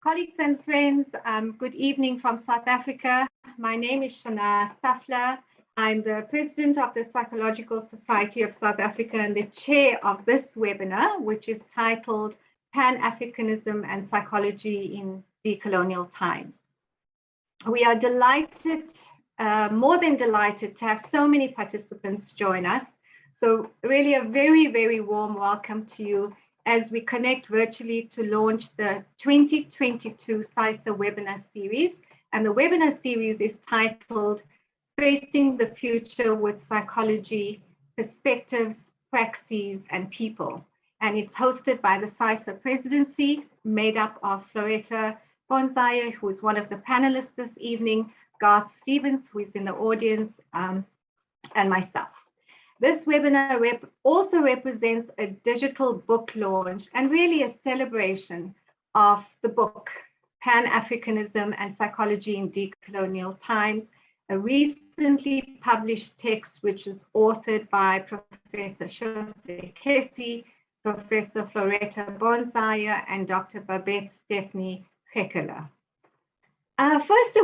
Colleagues and friends, good evening from South Africa. My name is Shona Safla. I'm the president of the Psychological Society of South Africa and the chair of this webinar, which is titled Pan-Africanism and Psychology in Decolonial Times. We are delighted, more than delighted, to have so many participants join us. So really a very, very warm welcome to you as we connect virtually to launch the 2022 PsySSA webinar series. And the webinar series is titled Facing the Future with Psychology, Perspectives, Praxis, and People. And it's hosted by the PsySSA presidency, made up of Floretta, Boonzaier, who is one of the panelists this evening, Garth Stevens, who is in the audience, and myself. This webinar also represents a digital book launch and really a celebration of the book, Pan-Africanism and Psychology in Decolonial Times, a recently published text which is authored by Professor Shose Kessi, Professor Floretta Boonzaier, and Dr. Babette Geleker. First,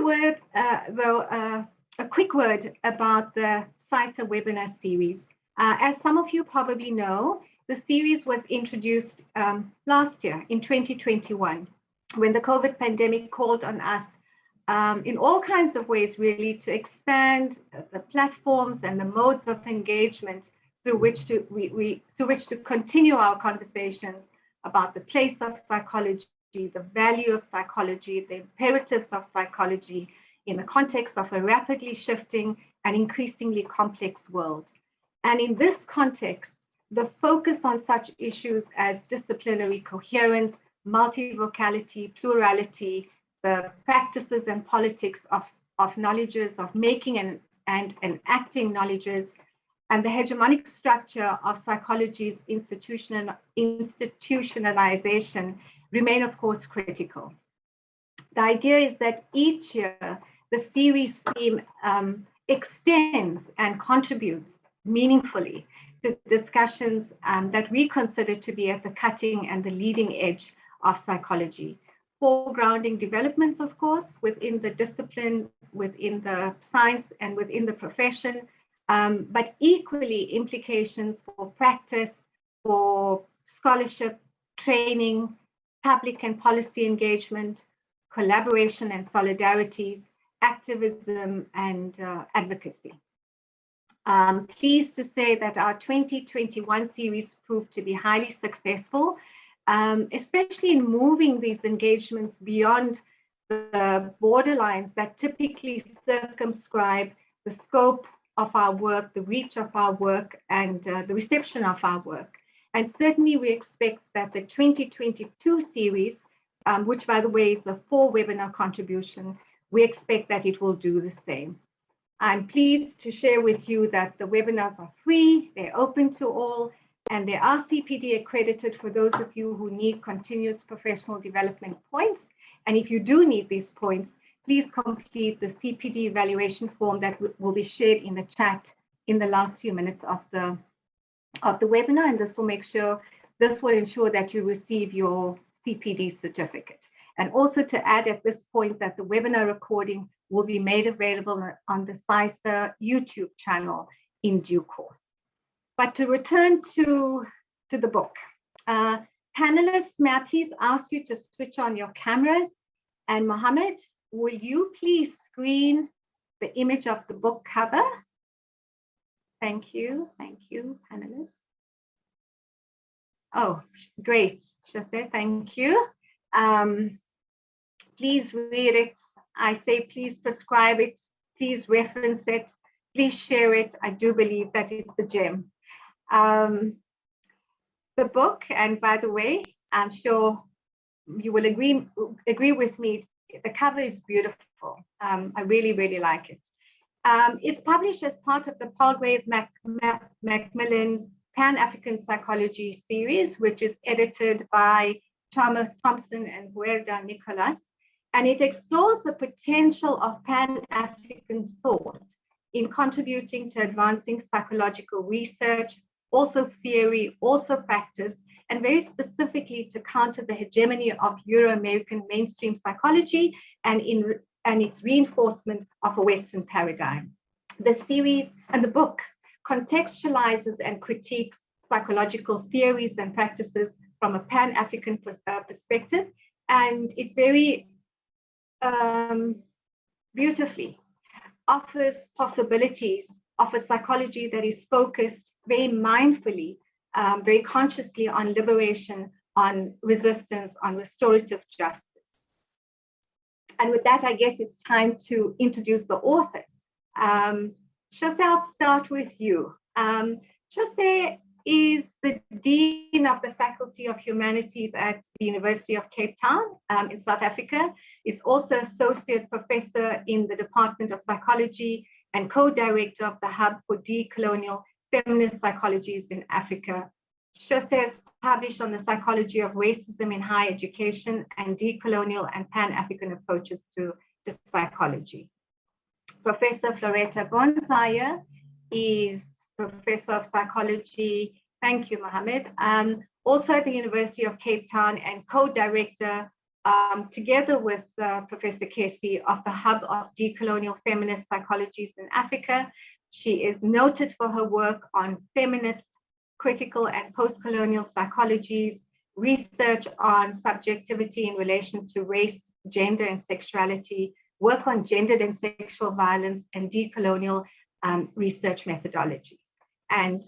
a quick word about the PsySSA webinar series. As some of you probably know, the series was introduced last year in 2021, when the COVID pandemic called on us in all kinds of ways, really, to expand the platforms and the modes of engagement through which to continue our conversations about the place of psychology, the value of psychology, the imperatives of psychology in the context of a rapidly shifting and increasingly complex world. And in this context, the focus on such issues as disciplinary coherence, multivocality, plurality, the practices and politics of knowledges, of making and acting knowledges, and the hegemonic structure of psychology's institutionalization remain, of course, critical. The idea is that each year, the series theme extends and contributes meaningfully to discussions that we consider to be at the cutting and the leading edge of psychology. Foregrounding developments, of course, within the discipline, within the science, and within the profession, but equally implications for practice, for scholarship, training, public and policy engagement, collaboration and solidarities, activism, and advocacy. Pleased to say that our 2021 series proved to be highly successful, especially in moving these engagements beyond the borderlines that typically circumscribe the scope of our work, the reach of our work, and the reception of our work. And certainly we expect that the 2022 series, which by the way is a 4-webinar contribution, we expect that it will do the same. I'm pleased to share with you that the webinars are free, they're open to all, and they are CPD accredited for those of you who need continuous professional development points. And if you do need these points, please complete the CPD evaluation form that will be shared in the chat in the last few minutes of the webinar, and this will ensure that you receive your CPD certificate. And also to add at this point that the webinar recording will be made available on the PsySSA YouTube channel in due course. But to return to the book, panelists, may I please ask you to switch on your cameras? And Mohammed, will you please screen the image of the book cover? Thank you, panelists. Oh, great, Shose, thank you. Please read it. I say please prescribe it, please reference it, please share it. I do believe that it's a gem. The book, and by the way, I'm sure you will agree with me, the cover is beautiful. I really, really like it. It's published as part of the Palgrave Macmillan Pan-African Psychology Series, which is edited by Chalmer, Thompson, and Guerda, Nicolas. And it explores the potential of Pan-African thought in contributing to advancing psychological research, also theory, also practice, and very specifically to counter the hegemony of Euro-American mainstream psychology and its reinforcement of a Western paradigm. The series and the book contextualizes and critiques psychological theories and practices from a Pan-African perspective, and it very beautifully offers possibilities of a psychology that is focused very mindfully, very consciously on liberation, on resistance, on restorative justice. And with that, I guess it's time to introduce the authors. Shose, I'll start with you. Shose is the Dean of the Faculty of Humanities at the University of Cape Town in South Africa, is also Associate Professor in the Department of Psychology and Co-Director of the Hub for Decolonial Feminist Psychologies in Africa. Shose has published on the psychology of racism in higher education and decolonial and Pan-African approaches to psychology. Professor Floretta Boonzaier is Professor of Psychology, thank you, Mohammed, also at the University of Cape Town and co-director, together with Professor Kessi, of the Hub of Decolonial Feminist Psychologies in Africa. She is noted for her work on feminist, critical and post-colonial psychologies, research on subjectivity in relation to race, gender and sexuality, work on gendered and sexual violence, and decolonial research methodologies. And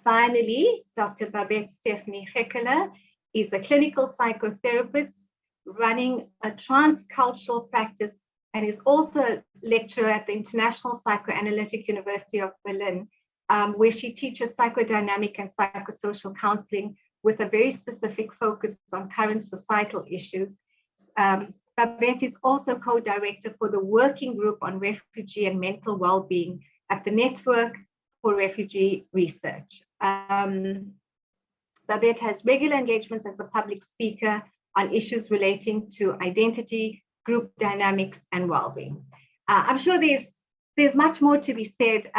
finally, Dr. Babette Geleker is a clinical psychotherapist running a transcultural practice and is also a lecturer at the International Psychoanalytic University of Berlin, where she teaches psychodynamic and psychosocial counseling with a very specific focus on current societal issues. Babette is also co-director for the Working Group on Refugee and Mental Wellbeing at the Network for Refugee Research. Babette has regular engagements as a public speaker on issues relating to identity, group dynamics, and well-being. I'm sure there's much more to be said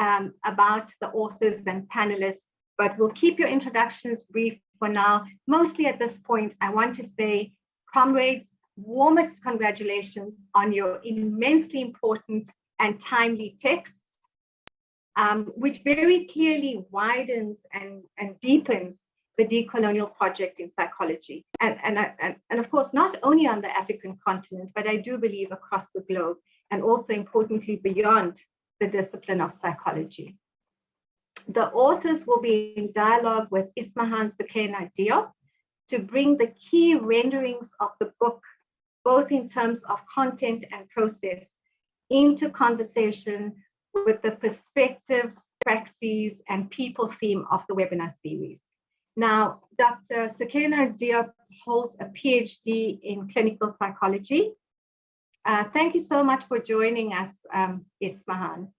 about the authors and panelists, but we'll keep your introductions brief for now. Mostly at this point, I want to say, comrades, warmest congratulations on your immensely important and timely text, which very clearly widens and deepens the decolonial project in psychology. And of course, not only on the African continent, but I do believe across the globe, and also importantly beyond the discipline of psychology. The authors will be in dialogue with Ismahan Diop to bring the key renderings of the book, both in terms of content and process, into conversation with the perspectives, praxis, and people theme of the webinar series. Now, Dr. Ismahan Diop holds a PhD in clinical psychology. Thank you so much for joining us, Ismahan.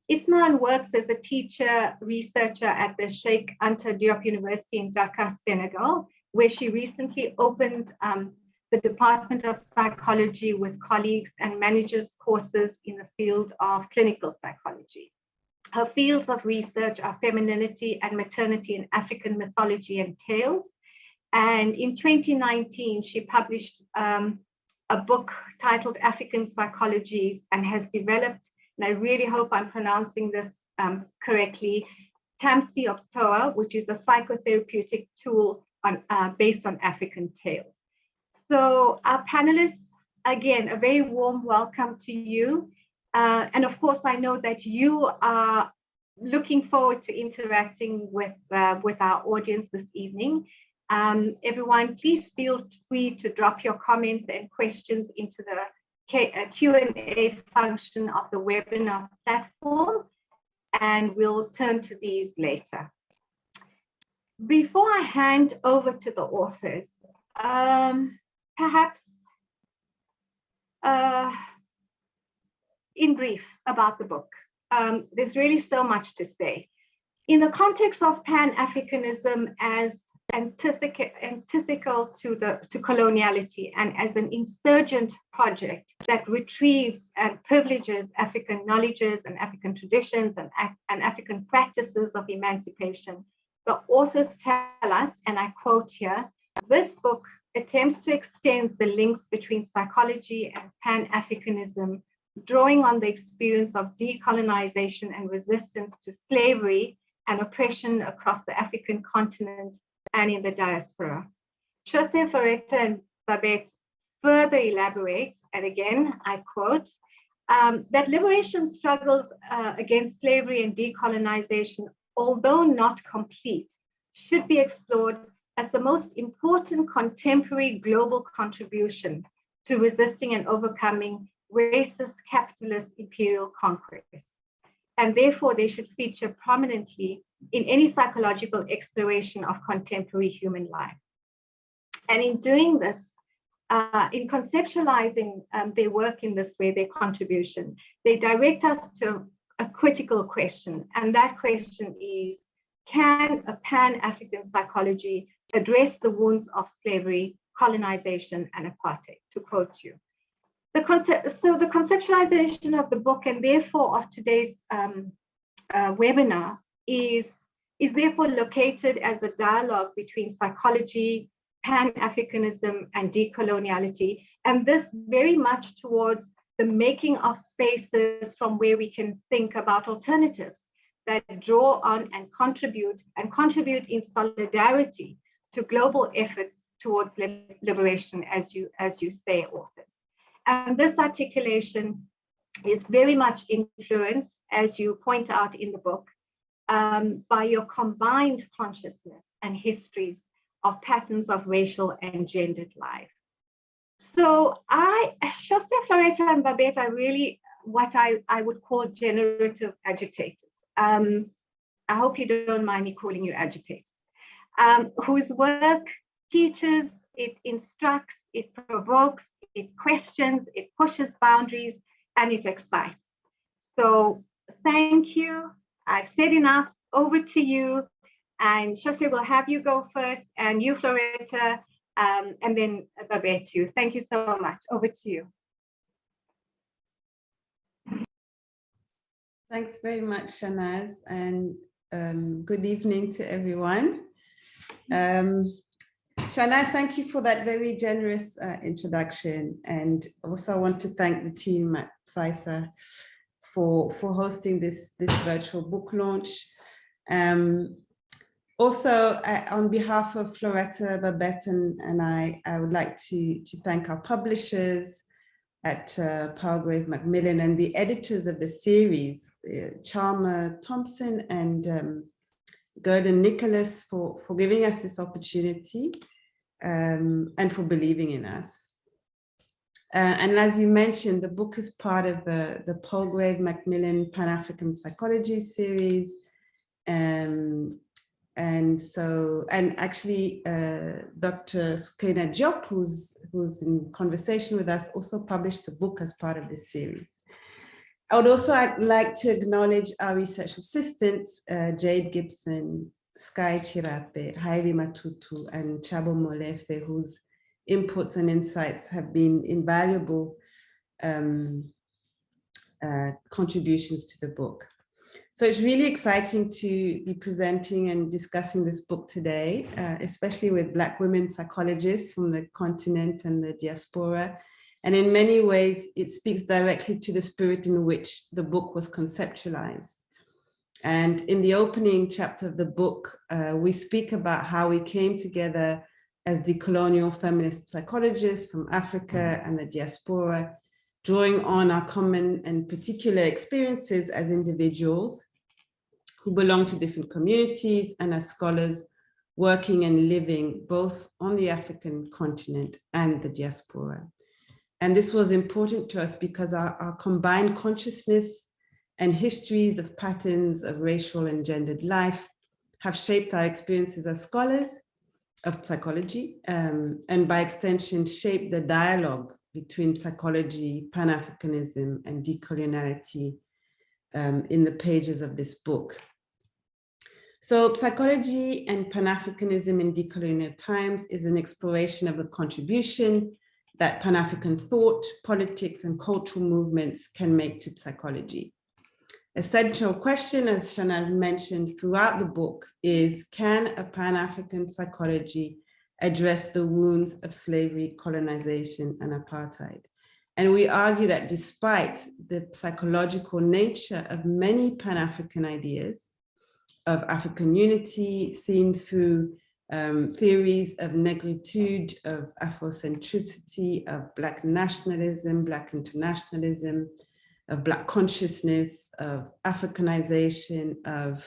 Ismahan works as a teacher, researcher at the Sheikh Anta Diop University in Dakar, Senegal, where she recently opened the Department of Psychology with colleagues and manages courses in the field of clinical psychology. Her fields of research are femininity and maternity in African mythology and tales. And in 2019, she published a book titled African Psychologies and has developed, and I really hope I'm pronouncing this correctly, Tamsi of Toa, which is a psychotherapeutic tool based on African tales. So our panelists, again, a very warm welcome to you. And of course, I know that you are looking forward to interacting with our audience this evening. Everyone, please feel free to drop your comments and questions into the Q&A function of the webinar platform, and we'll turn to these later. Before I hand over to the authors, perhaps in brief about the book. There's really so much to say. In the context of Pan-Africanism as antithetical to coloniality and as an insurgent project that retrieves and privileges African knowledges and African traditions and African practices of emancipation, The authors tell us, and I quote here, this book attempts to extend the links between psychology and Pan-Africanism, drawing on the experience of decolonization and resistance to slavery and oppression across the African continent and in the diaspora. Shose, Floretta, and Babette further elaborate, and again, I quote, that liberation struggles against slavery and decolonization, although not complete, should be explored as the most important contemporary global contribution to resisting and overcoming racist capitalist imperial conquest. And therefore, they should feature prominently in any psychological exploration of contemporary human life. And in doing this, in conceptualizing their work in this way, their contribution, they direct us to a critical question. And that question is, can a Pan-African psychology address the wounds of slavery, colonization, and apartheid, to quote you? So the conceptualization of the book, and therefore of today's webinar, is therefore located as a dialogue between psychology, Pan-Africanism, and decoloniality, and this very much towards the making of spaces from where we can think about alternatives that draw on and contribute in solidarity to global efforts towards liberation, as you say, authors. And this articulation is very much influenced, as you point out in the book, by your combined consciousness and histories of patterns of racial and gendered life. So Shose, Floretta, and Babette are really what I would call generative agitators. I hope you don't mind me calling you agitators, whose work teaches, it instructs, it provokes, it questions, it pushes boundaries, and it excites. So thank you. I've said enough. Over to you. And Shose will have you go first, and you, Floretta, and then Babette, you. Thank you so much. Over to you. Thanks very much, Shanaz, and good evening to everyone. Shanaz, thank you for that very generous introduction, and also I want to thank the team at PsySSA for hosting this virtual book launch. Also, on behalf of Floretta, Babette, and I would like to thank our publishers at Palgrave Macmillan and the editors of the series, Chalmer, Thompson, and Guerda and Nicolas for giving us this opportunity and for believing in us. And as you mentioned, the book is part of the Palgrave Macmillan Pan-African Psychologies Series. And actually, Dr Ismahan Diop, who's in conversation with us, also published a book as part of this series. I would also like to acknowledge our research assistants, Jade Gibson, Sky Chirape, Haile Matutu, and Chabo Molefe, whose inputs and insights have been invaluable contributions to the book. So it's really exciting to be presenting and discussing this book today, especially with Black women psychologists from the continent and the diaspora. And in many ways, it speaks directly to the spirit in which the book was conceptualized. And in the opening chapter of the book, we speak about how we came together as decolonial feminist psychologists from Africa and the diaspora, drawing on our common and particular experiences as individuals who belong to different communities and as scholars working and living both on the African continent and the diaspora. And this was important to us because our combined consciousness and histories of patterns of racial and gendered life have shaped our experiences as scholars of psychology, and by extension shaped the dialogue between psychology, Pan-Africanism, and decoloniality in the pages of this book. So Psychology and Pan-Africanism in Decolonial Times is an exploration of the contribution that Pan-African thought, politics, and cultural movements can make to psychology. A central question, as Shanaz mentioned throughout the book, is can a Pan-African psychology address the wounds of slavery, colonization, and apartheid? And we argue that despite the psychological nature of many Pan-African ideas of African unity seen through theories of negritude, of Afrocentricity, of Black nationalism, Black internationalism, of Black consciousness, of Africanization, of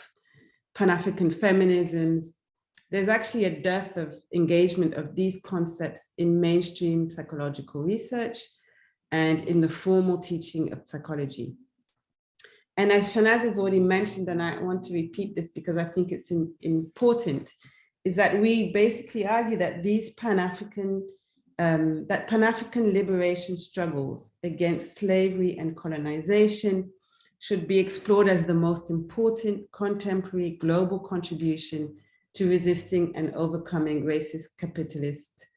Pan-African feminisms, there's actually a dearth of engagement of these concepts in mainstream psychological research and in the formal teaching of psychology. And as Shanaz has already mentioned, and I want to repeat this because I think it's important, is that we basically argue that these Pan-African liberation struggles against slavery and colonization should be explored as the most important contemporary global contribution to resisting and overcoming racist capitalist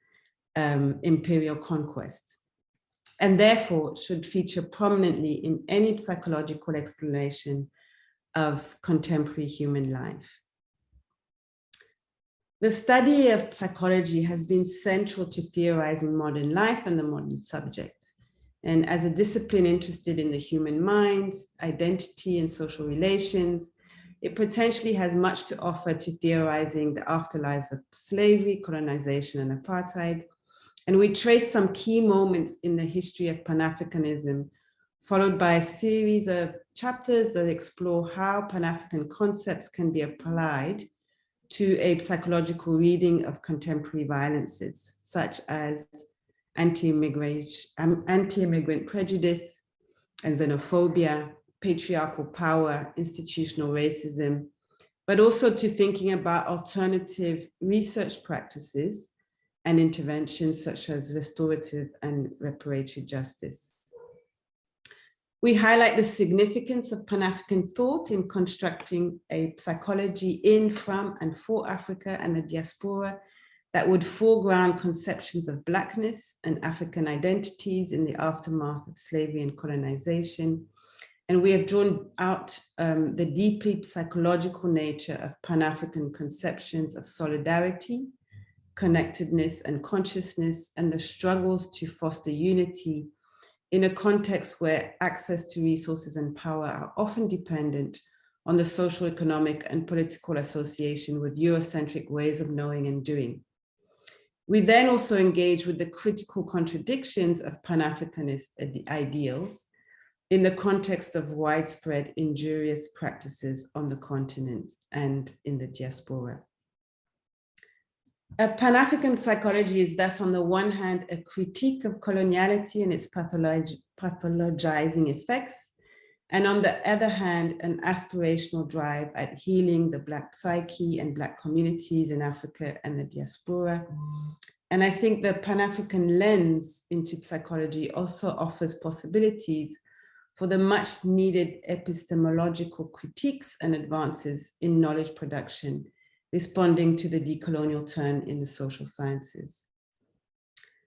imperial conquest, and therefore should feature prominently in any psychological exploration of contemporary human life. The study of psychology has been central to theorizing modern life and the modern subject. And as a discipline interested in the human mind, identity, and social relations, it potentially has much to offer to theorizing the afterlives of slavery, colonization, and apartheid. And we trace some key moments in the history of Pan-Africanism, followed by a series of chapters that explore how Pan-African concepts can be applied to a psychological reading of contemporary violences, such as anti-immigrant prejudice and xenophobia, patriarchal power, institutional racism, but also to thinking about alternative research practices and interventions such as restorative and reparatory justice. We highlight the significance of Pan-African thought in constructing a psychology in, from, and for Africa and the diaspora that would foreground conceptions of Blackness and African identities in the aftermath of slavery and colonization. And we have drawn out the deeply psychological nature of Pan-African conceptions of solidarity, connectedness, and consciousness, and the struggles to foster unity in a context where access to resources and power are often dependent on the social, economic, and political association with Eurocentric ways of knowing and doing. We then also engage with the critical contradictions of Pan-Africanist ideals in the context of widespread injurious practices on the continent and in the diaspora. Pan-African psychology is thus, on the one hand, a critique of coloniality and its pathologizing effects, and on the other hand, an aspirational drive at healing the Black psyche and Black communities in Africa and the diaspora. And I think the Pan-African lens into psychology also offers possibilities for the much needed epistemological critiques and advances in knowledge production, responding to the decolonial turn in the social sciences.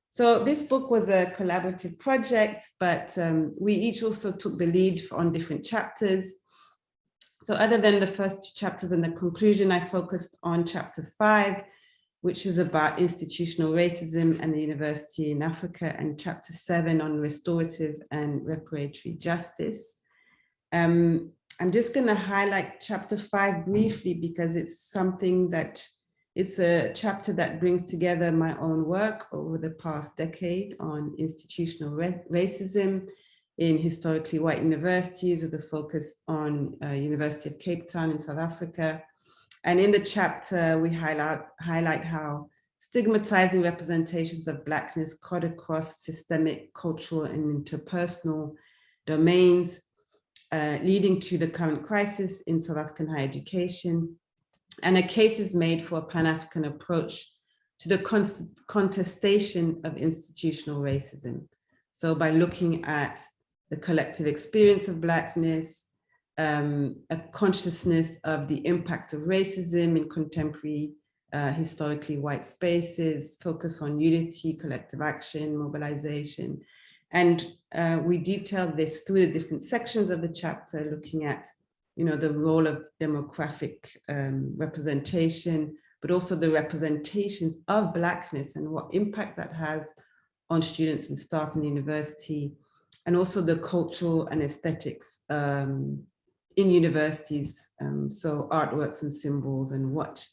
So this book was a collaborative project, but we each also took the lead on different chapters. So other than the first two chapters and the conclusion, I focused on chapter 5, which is about institutional racism and the university in Africa, and chapter 7 on restorative and reparatory justice. I'm just going to highlight chapter 5 briefly because it's something that it's a chapter that brings together my own work over the past decade on institutional racism in historically white universities with a focus on University of Cape Town in South Africa. And in the chapter, we highlight how stigmatizing representations of Blackness cut across systemic, cultural, and interpersonal domains, leading to the current crisis in South African higher education. And a case is made for a Pan-African approach to the contestation of institutional racism. So by looking at the collective experience of Blackness, a consciousness of the impact of racism in contemporary historically white spaces, focus on unity, collective action, mobilization, And we detailed this through the different sections of the chapter, looking at, the role of demographic representation, but also the representations of Blackness and what impact that has on students and staff in the university, and also the cultural and aesthetics in universities, so artworks and symbols, and what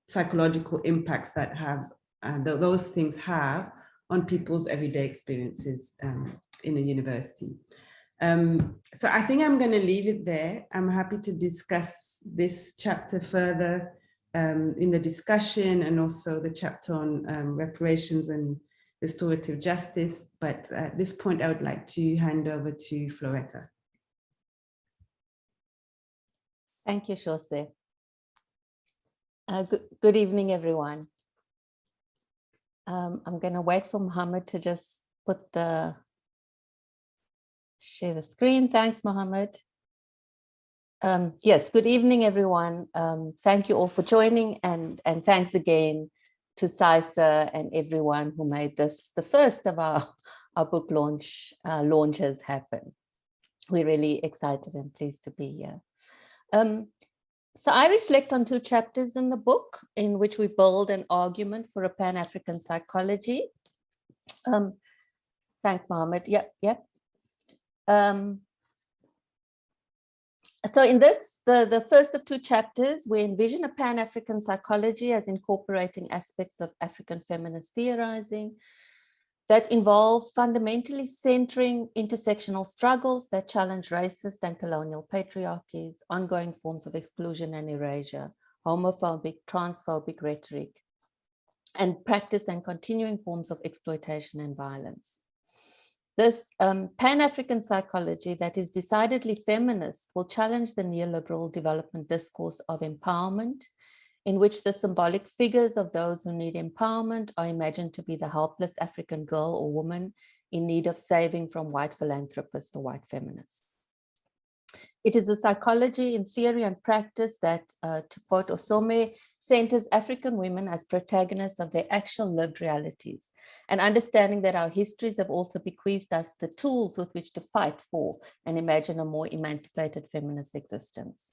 psychological impacts that has, those things have on people's everyday experiences in a university. So I think I'm going to leave it there. I'm happy to discuss this chapter further in the discussion, and also the chapter on reparations and restorative justice. But at this point, I would like to hand over to Floretta. Thank you, Shose. Good evening, everyone. I'm going to wait for Mohammed to just share the screen. Thanks, Mohammed. Yes, good evening, everyone. Thank you all for joining, and thanks again to PsySSA and everyone who made this the first of our book launches happen. We're really excited and pleased to be here. So I reflect on two chapters in the book in which we build an argument for a Pan-African psychology. Thanks, Mohammed. Yep. So in this, the first of two chapters, we envision a Pan-African psychology as incorporating aspects of African feminist theorizing that involve fundamentally centering intersectional struggles that challenge racist and colonial patriarchies, ongoing forms of exclusion and erasure, homophobic, transphobic rhetoric, and practice and continuing forms of exploitation and violence. This Pan-African psychology that is decidedly feminist will challenge the neoliberal development discourse of empowerment, in which the symbolic figures of those who need empowerment are imagined to be the helpless African girl or woman in need of saving from white philanthropists or white feminists. It is a psychology in theory and practice that, to quote Osome, centers African women as protagonists of their actual lived realities, and understanding that our histories have also bequeathed us the tools with which to fight for and imagine a more emancipated feminist existence.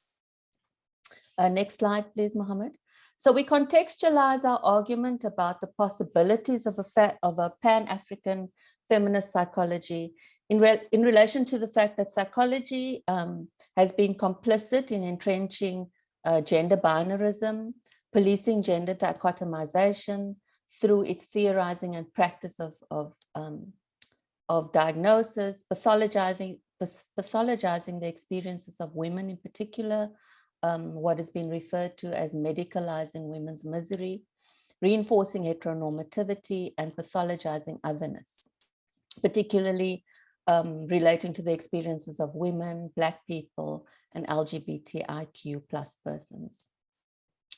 Next slide, please, Mohammed. So we contextualize our argument about the possibilities of a Pan-African feminist psychology in relation to the fact that psychology has been complicit in entrenching gender binarism, policing gender dichotomization through its theorizing and practice of diagnosis, pathologizing the experiences of women in particular, what has been referred to as medicalizing women's misery, reinforcing heteronormativity, and pathologizing otherness, particularly relating to the experiences of women, Black people, and LGBTIQ+ persons.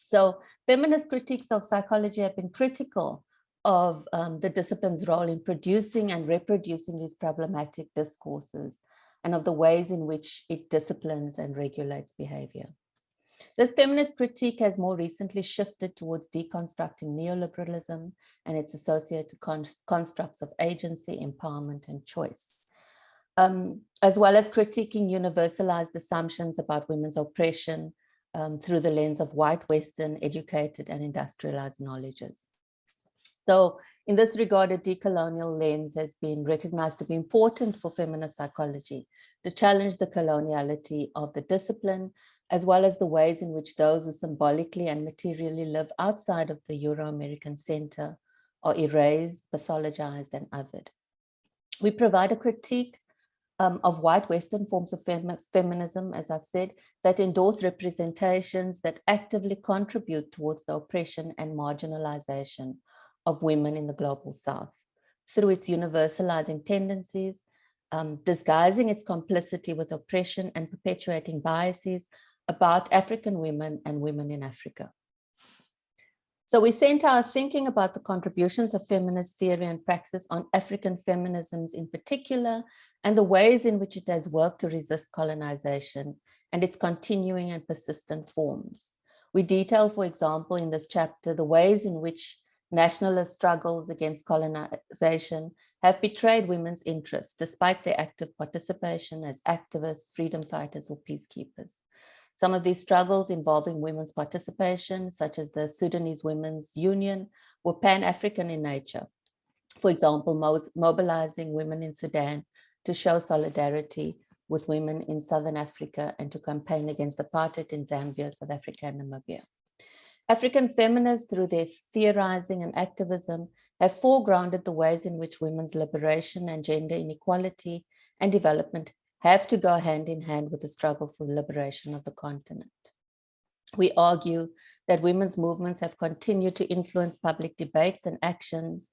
So feminist critiques of psychology have been critical of the discipline's role in producing and reproducing these problematic discourses, and of the ways in which it disciplines and regulates behavior. This feminist critique has more recently shifted towards deconstructing neoliberalism and its associated constructs of agency, empowerment, and choice, as well as critiquing universalized assumptions about women's oppression through the lens of white, Western, educated, and industrialized knowledges. So in this regard, a decolonial lens has been recognized to be important for feminist psychology to challenge the coloniality of the discipline, as well as the ways in which those who symbolically and materially live outside of the Euro-American center are erased, pathologized, and othered. We provide a critique of white Western forms of feminism, as I've said, that endorse representations that actively contribute towards the oppression and marginalization of women in the global South through its universalizing tendencies, disguising its complicity with oppression and perpetuating biases about African women and women in Africa. So we center our thinking about the contributions of feminist theory and praxis on African feminisms in particular, and the ways in which it has worked to resist colonization and its continuing and persistent forms. We detail, for example, in this chapter, the ways in which nationalist struggles against colonization have betrayed women's interests despite their active participation as activists, freedom fighters, or peacekeepers. Some of these struggles involving women's participation, such as the Sudanese Women's Union, were Pan-African in nature. For example, mobilizing women in Sudan to show solidarity with women in Southern Africa and to campaign against apartheid in Zambia, South Africa, and Namibia. African feminists, through their theorizing and activism, have foregrounded the ways in which women's liberation and gender inequality and development have to go hand in hand with the struggle for the liberation of the continent. We argue that women's movements have continued to influence public debates and actions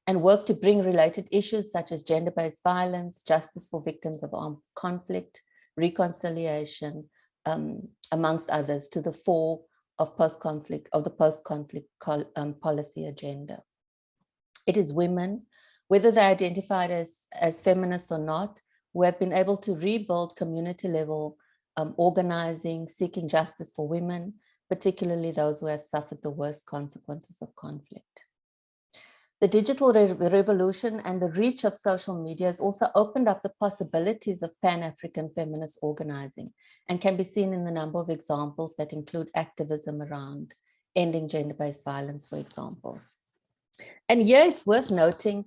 and work to bring related issues such as gender-based violence, justice for victims of armed conflict, reconciliation, amongst others, to the fore of the post-conflict policy agenda. It is women, whether they identified as feminists or not, who have been able to rebuild community-level organizing, seeking justice for women, particularly those who have suffered the worst consequences of conflict. The digital revolution and the reach of social media has also opened up the possibilities of Pan-African feminist organizing and can be seen in the number of examples that include activism around ending gender-based violence, for example. And here it's worth noting,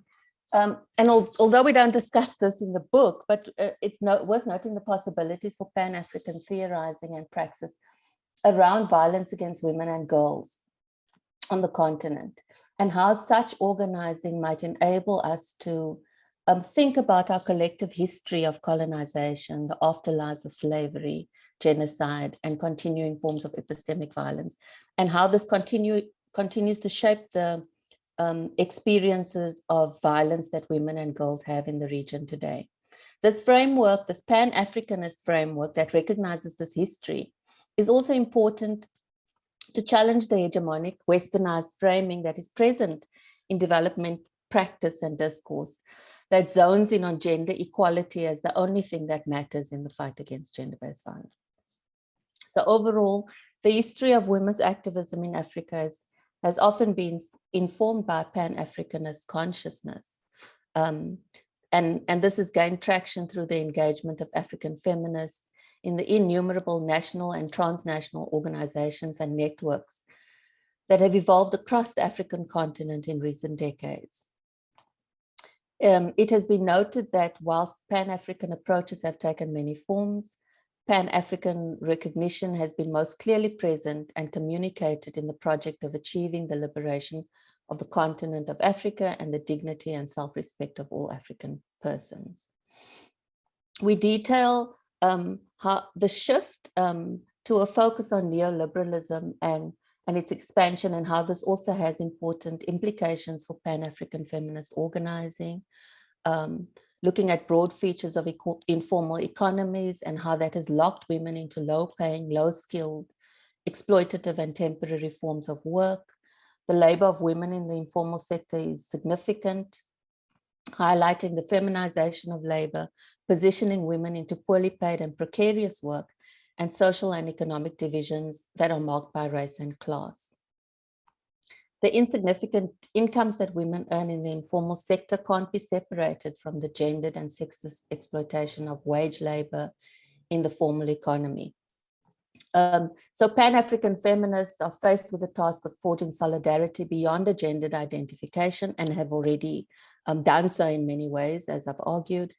although we don't discuss this in the book, but it's worth noting the possibilities for Pan-African theorizing and praxis around violence against women and girls on the continent, and how such organizing might enable us to think about our collective history of colonization, the afterlives of slavery, genocide, and continuing forms of epistemic violence, and how this continues to shape the experiences of violence that women and girls have in the region today. This framework, this Pan-Africanist framework that recognizes this history, is also important to challenge the hegemonic westernized framing that is present in development practice and discourse that zones in on gender equality as the only thing that matters in the fight against gender-based violence. So overall, the history of women's activism in Africa has often been informed by Pan-Africanist consciousness. And this has gained traction through the engagement of African feminists in the innumerable national and transnational organizations and networks that have evolved across the African continent in recent decades. It has been noted that whilst Pan-African approaches have taken many forms, Pan-African recognition has been most clearly present and communicated in the project of achieving the liberation of the continent of Africa and the dignity and self-respect of all African persons. We detail how the shift to a focus on neoliberalism and its expansion, and how this also has important implications for Pan-African feminist organizing, looking at broad features of informal economies and how that has locked women into low-paying, low-skilled, exploitative and temporary forms of work. The labor of women in the informal sector is significant, highlighting the feminization of labor, positioning women into poorly paid and precarious work, and social and economic divisions that are marked by race and class. The insignificant incomes that women earn in the informal sector can't be separated from the gendered and sexist exploitation of wage labor in the formal economy. So Pan-African feminists are faced with the task of forging solidarity beyond a gendered identification, and have already done so in many ways, as I've argued,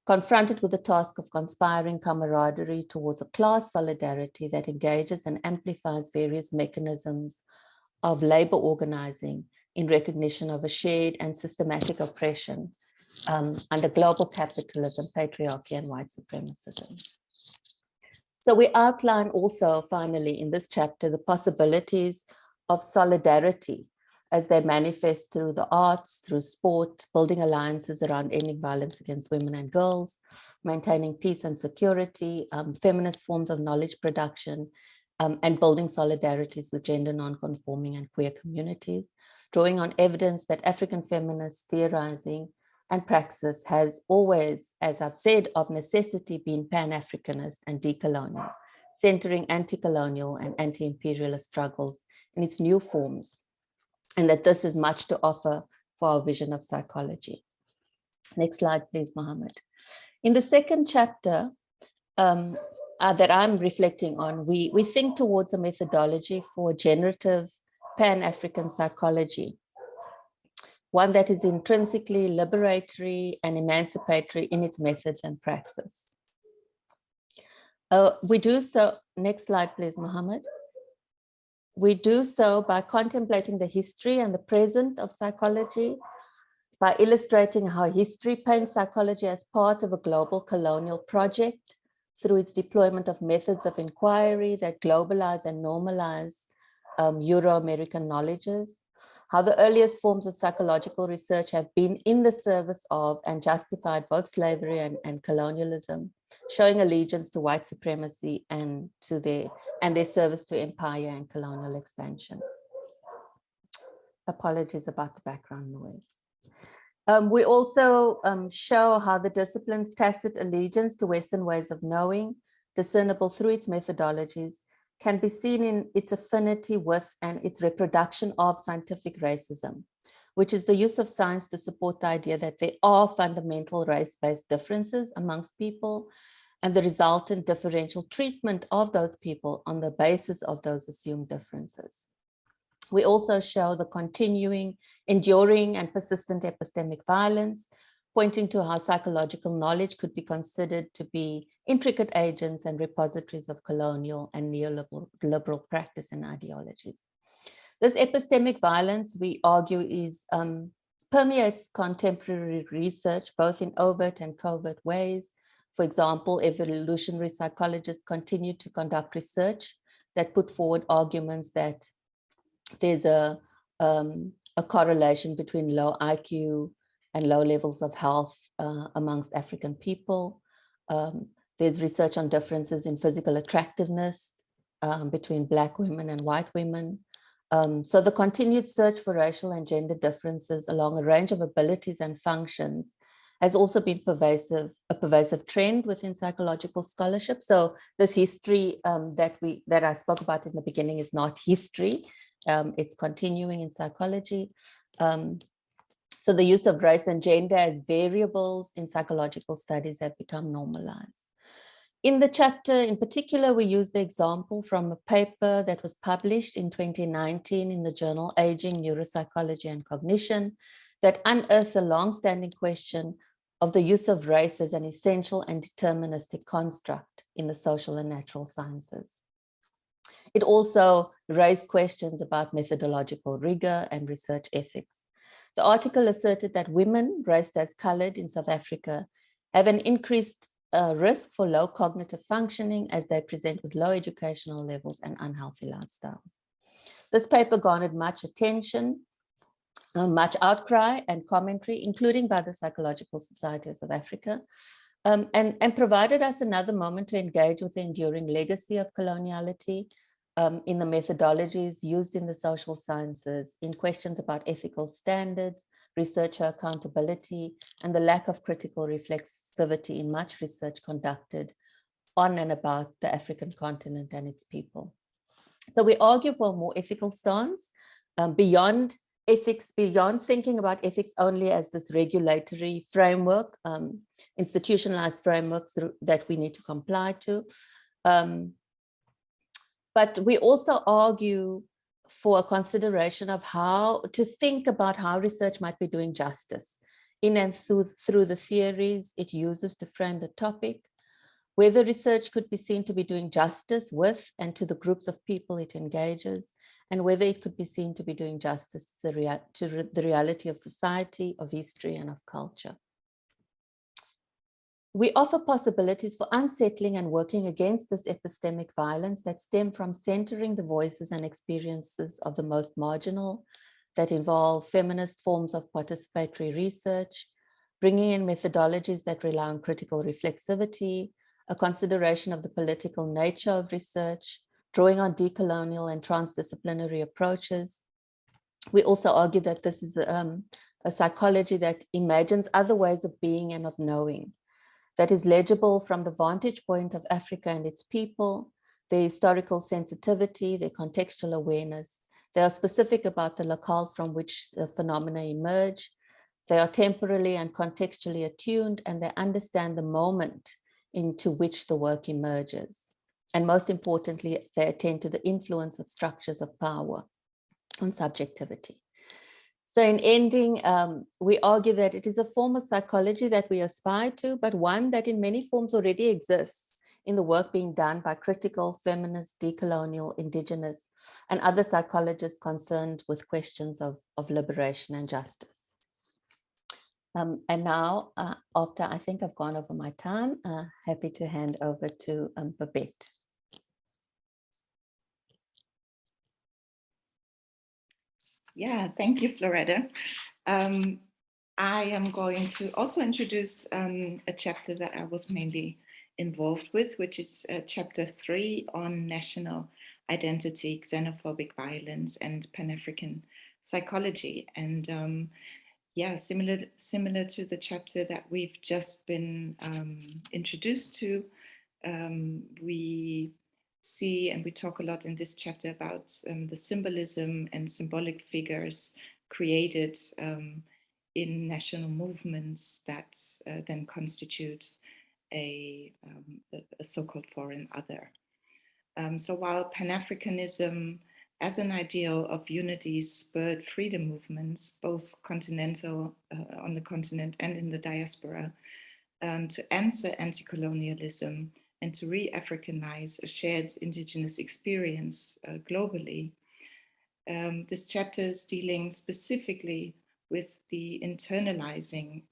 confronted with the task of conspiring camaraderie towards a class solidarity that engages and amplifies various mechanisms of labor organizing in recognition of a shared and systematic oppression under global capitalism, patriarchy, and white supremacism. So we outline also, finally, in this chapter, the possibilities of solidarity as they manifest through the arts, through sport, building alliances around ending violence against women and girls, maintaining peace and security, feminist forms of knowledge production, and building solidarities with gender non-conforming and queer communities, drawing on evidence that African feminist theorizing and praxis has always, as I've said, of necessity been Pan-Africanist and decolonial, centering anti-colonial and anti-imperialist struggles in its new forms, and that this is much to offer for our vision of psychology. Next slide, please, Mohammed. In the second chapter that I'm reflecting on, we think towards a methodology for generative Pan-African psychology, one that is intrinsically liberatory and emancipatory in its methods and praxis. We do so, next slide, please, Mohammed. We do so by contemplating the history and the present of psychology, by illustrating how history paints psychology as part of a global colonial project through its deployment of methods of inquiry that globalize and normalize Euro-American knowledges, how the earliest forms of psychological research have been in the service of and justified both slavery and colonialism, showing allegiance to white supremacy and their service to empire and colonial expansion. Apologies about the background noise. We also show how the discipline's tacit allegiance to Western ways of knowing, discernible through its methodologies, can be seen in its affinity with and its reproduction of scientific racism, which is the use of science to support the idea that there are fundamental race-based differences amongst people and the resultant differential treatment of those people on the basis of those assumed differences. We also show the continuing, enduring, and persistent epistemic violence, pointing to how psychological knowledge could be considered to be intricate agents and repositories of colonial and neoliberal practice and ideologies. This epistemic violence, we argue, permeates contemporary research, both in overt and covert ways. For example, evolutionary psychologists continue to conduct research that put forward arguments that there's a correlation between low IQ and low levels of health amongst African people. There's research on differences in physical attractiveness between Black women and white women. So the continued search for racial and gender differences along a range of abilities and functions has also been a pervasive trend within psychological scholarship. So this history that I spoke about in the beginning is not history. It's continuing in psychology. So the use of race and gender as variables in psychological studies have become normalized. In the chapter in particular, we use the example from a paper that was published in 2019 in the journal Aging, Neuropsychology and Cognition that unearths a long-standing question of the use of race as an essential and deterministic construct in the social and natural sciences. It also raised questions about methodological rigor and research ethics. The article asserted that women raised as colored in South Africa have an increased risk for low cognitive functioning as they present with low educational levels and unhealthy lifestyles. This paper garnered much attention, much outcry and commentary, including by the Psychological Society of South Africa, and provided us another moment to engage with the enduring legacy of coloniality in the methodologies used in the social sciences, in questions about ethical standards, researcher accountability, and the lack of critical reflexivity in much research conducted on and about the African continent and its people. So we argue for a more ethical stance beyond ethics, beyond thinking about ethics only as this regulatory framework, institutionalized frameworks that we need to comply to. But we also argue for a consideration of how to think about how research might be doing justice in and through the theories it uses to frame the topic, whether research could be seen to be doing justice with and to the groups of people it engages, and whether it could be seen to be doing justice to the reality of society, of history, and of culture. We offer possibilities for unsettling and working against this epistemic violence that stem from centering the voices and experiences of the most marginal, that involve feminist forms of participatory research, bringing in methodologies that rely on critical reflexivity, a consideration of the political nature of research, drawing on decolonial and transdisciplinary approaches. We also argue that this is a psychology that imagines other ways of being and of knowing, that is legible from the vantage point of Africa and its people, their historical sensitivity, their contextual awareness. They are specific about the locales from which the phenomena emerge, They are temporally and contextually attuned, and they understand the moment into which the work emerges. And most importantly, they attend to the influence of structures of power on subjectivity. So in ending, we argue that it is a form of psychology that we aspire to, but one that in many forms already exists in the work being done by critical, feminist, decolonial, indigenous, and other psychologists concerned with questions of liberation and justice. And now, after I think I've gone over my time, happy to hand over to Babette. Yeah, thank you, Floretta. I am going to also introduce a chapter that I was mainly involved with, which is chapter 3 on national identity, xenophobic violence, and Pan-African psychology. And yeah, similar to the chapter that we've just been introduced to, we see and we talk a lot in this chapter about the symbolism and symbolic figures created in national movements that then constitute a so-called foreign other. So while Pan-Africanism as an ideal of unity spurred freedom movements, both continental on the continent and in the diaspora, to answer anti-colonialism and to re-Africanize a shared indigenous experience globally. This chapter is dealing specifically with the internalizing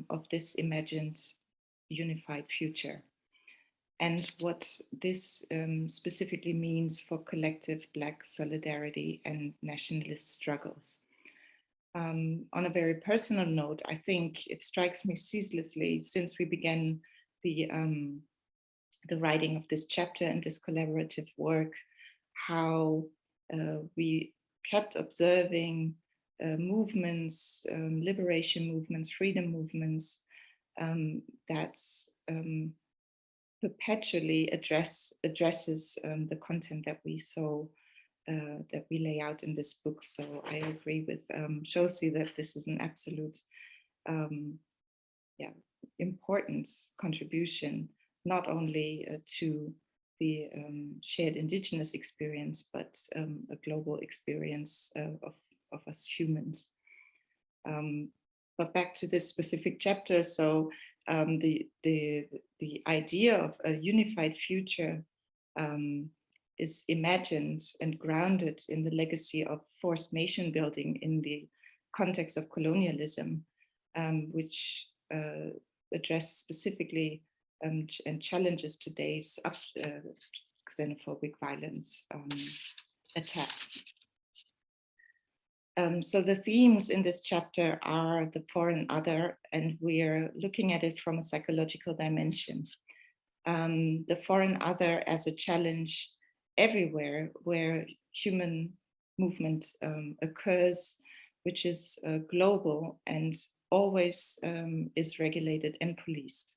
of this imagined unified future and what this specifically means for collective Black solidarity and nationalist struggles. On a very personal note, I think it strikes me ceaselessly since we began the writing of this chapter and this collaborative work, how we kept observing movements, liberation movements, freedom movements that perpetually addresses the content that we that we lay out in this book. So I agree with Shose that this is an absolute important contribution, not only to the shared indigenous experience, but a global experience of us humans. But back to this specific chapter, so the idea of a unified future is imagined and grounded in the legacy of forced nation building in the context of colonialism, which addresses specifically and challenges today's xenophobic violence attacks. So the themes in this chapter are the foreign other, and we're looking at it from a psychological dimension. The foreign other as a challenge everywhere where human movement occurs, which is global and always is regulated and policed.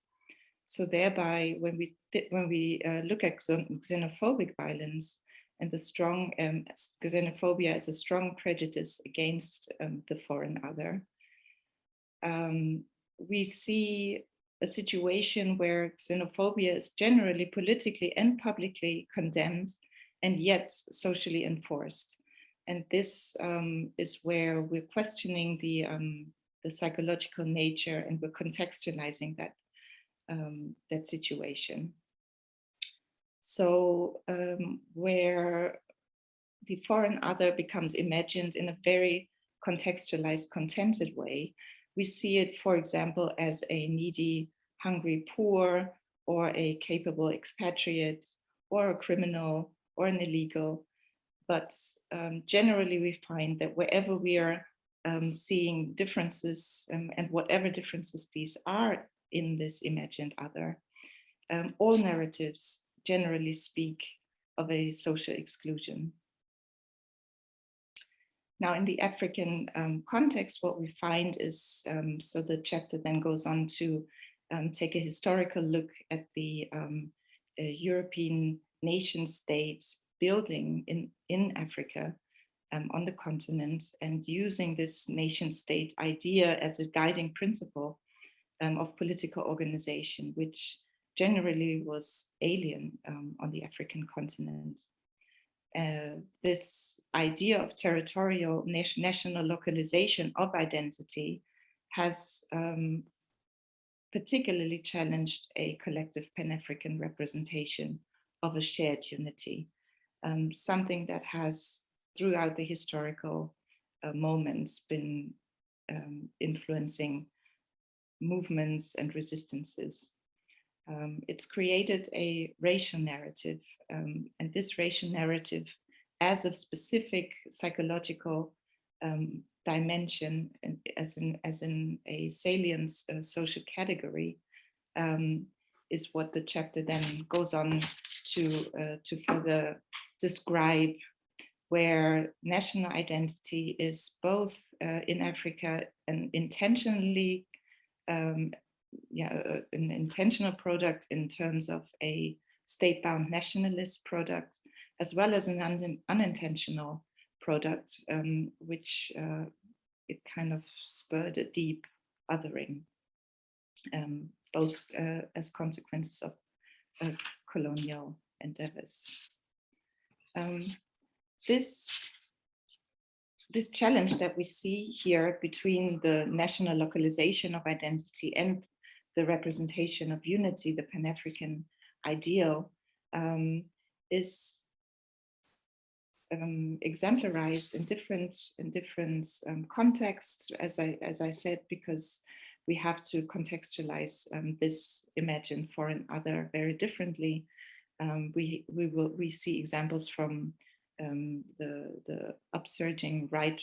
So thereby, when we look at xenophobic violence and the strong xenophobia as a strong prejudice against the foreign other, we see a situation where xenophobia is generally politically and publicly condemned and yet socially enforced. And this is where we're questioning the psychological nature, and we're contextualizing that situation. So where the foreign other becomes imagined in a very contextualized, contented way, we see it, for example, as a needy, hungry poor, or a capable expatriate, or a criminal, or an illegal. But generally we find that wherever we are seeing differences, and whatever differences these are in this imagined other, all narratives generally speak of a social exclusion. Now, in the African context, what we find is, so the chapter then goes on to take a historical look at the European nation states building in Africa, on the continent, and using this nation state idea as a guiding principle of political organization, which generally was alien on the African continent. This idea of territorial national localization of identity has particularly challenged a collective Pan-African representation of a shared unity, something that has throughout the historical moments been influencing movements and resistances. It's created a racial narrative, and this racial narrative as a specific psychological dimension, and as in a salient social category, is what the chapter then goes on to further describe, where national identity is both in Africa an intentionally an intentional product in terms of a state-bound nationalist product, as well as an unintentional product, which it kind of spurred a deep othering, both as consequences of colonial endeavors. This challenge that we see here between the national localization of identity and the representation of unity, the Pan-African ideal, is exemplarized in different contexts, as I said, because we have to contextualize this imagined foreign other very differently. We see examples from the upsurging right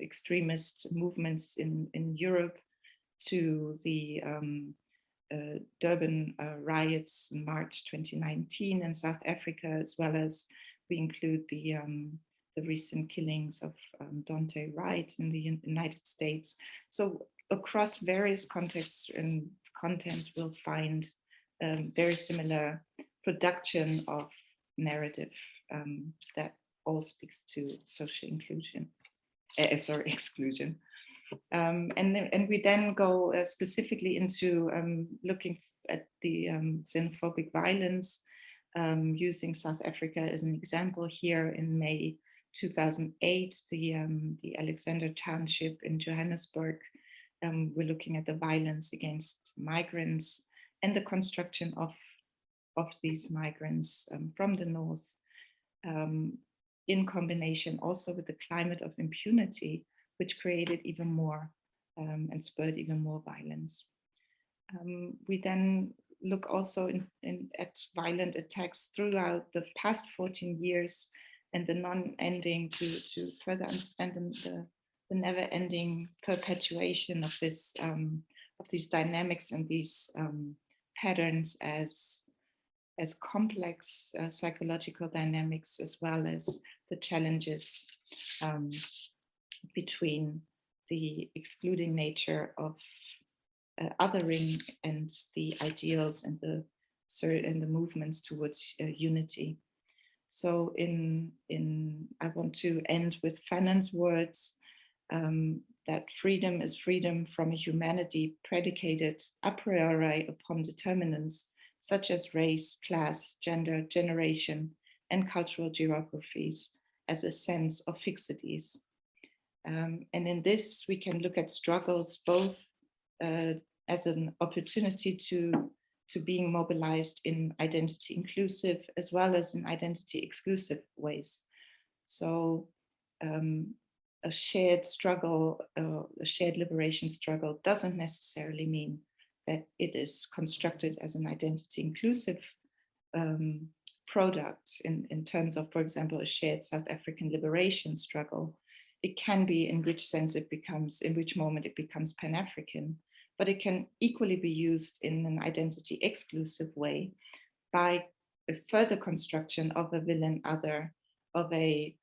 extremist movements in Europe, to the Durban riots in March 2019 in South Africa, as well as we include the recent killings of Dante Wright in the United States. So across various contexts and contents, we'll find very similar production of narrative that all speaks to social inclusion, exclusion. And we then go specifically into looking at the xenophobic violence, using South Africa as an example here. In May 2008, the Alexander Township in Johannesburg, we're looking at the violence against migrants and the construction of these migrants from the north, in combination also with the climate of impunity, which created even more and spurred even more violence. We then look also at violent attacks throughout the past 14 years, and the non-ending, to further understand the never-ending perpetuation of this of these dynamics and these patterns as complex psychological dynamics, as well as the challenges between the excluding nature of othering and the ideals and the movements towards unity. So I want to end with Fanon's words, that freedom is freedom from a humanity predicated a priori upon determinants such as race, class, gender, generation, and cultural geographies as a sense of fixities. And in this, we can look at struggles both as an opportunity to being mobilized in identity inclusive as well as in identity exclusive ways. So a shared struggle, a shared liberation struggle doesn't necessarily mean that it is constructed as an identity inclusive product in terms of, for example, a shared South African liberation struggle. It can be in which sense it becomes, in which moment it becomes Pan-African, but it can equally be used in an identity exclusive way by a further construction of a villain other, of a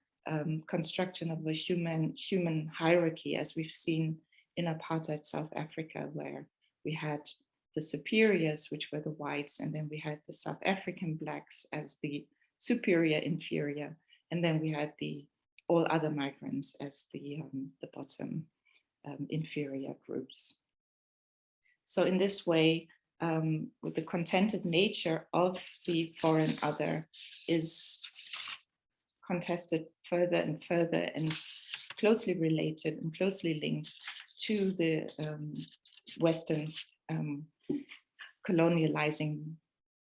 construction of a human hierarchy, as we've seen in apartheid South Africa, where we had the superiors, which were the whites, and then we had the South African blacks as the superior inferior, and then we had the all other migrants as the bottom inferior groups. So in this way, with the contented nature of the foreign other is contested further and further and closely related and closely linked to the Western colonializing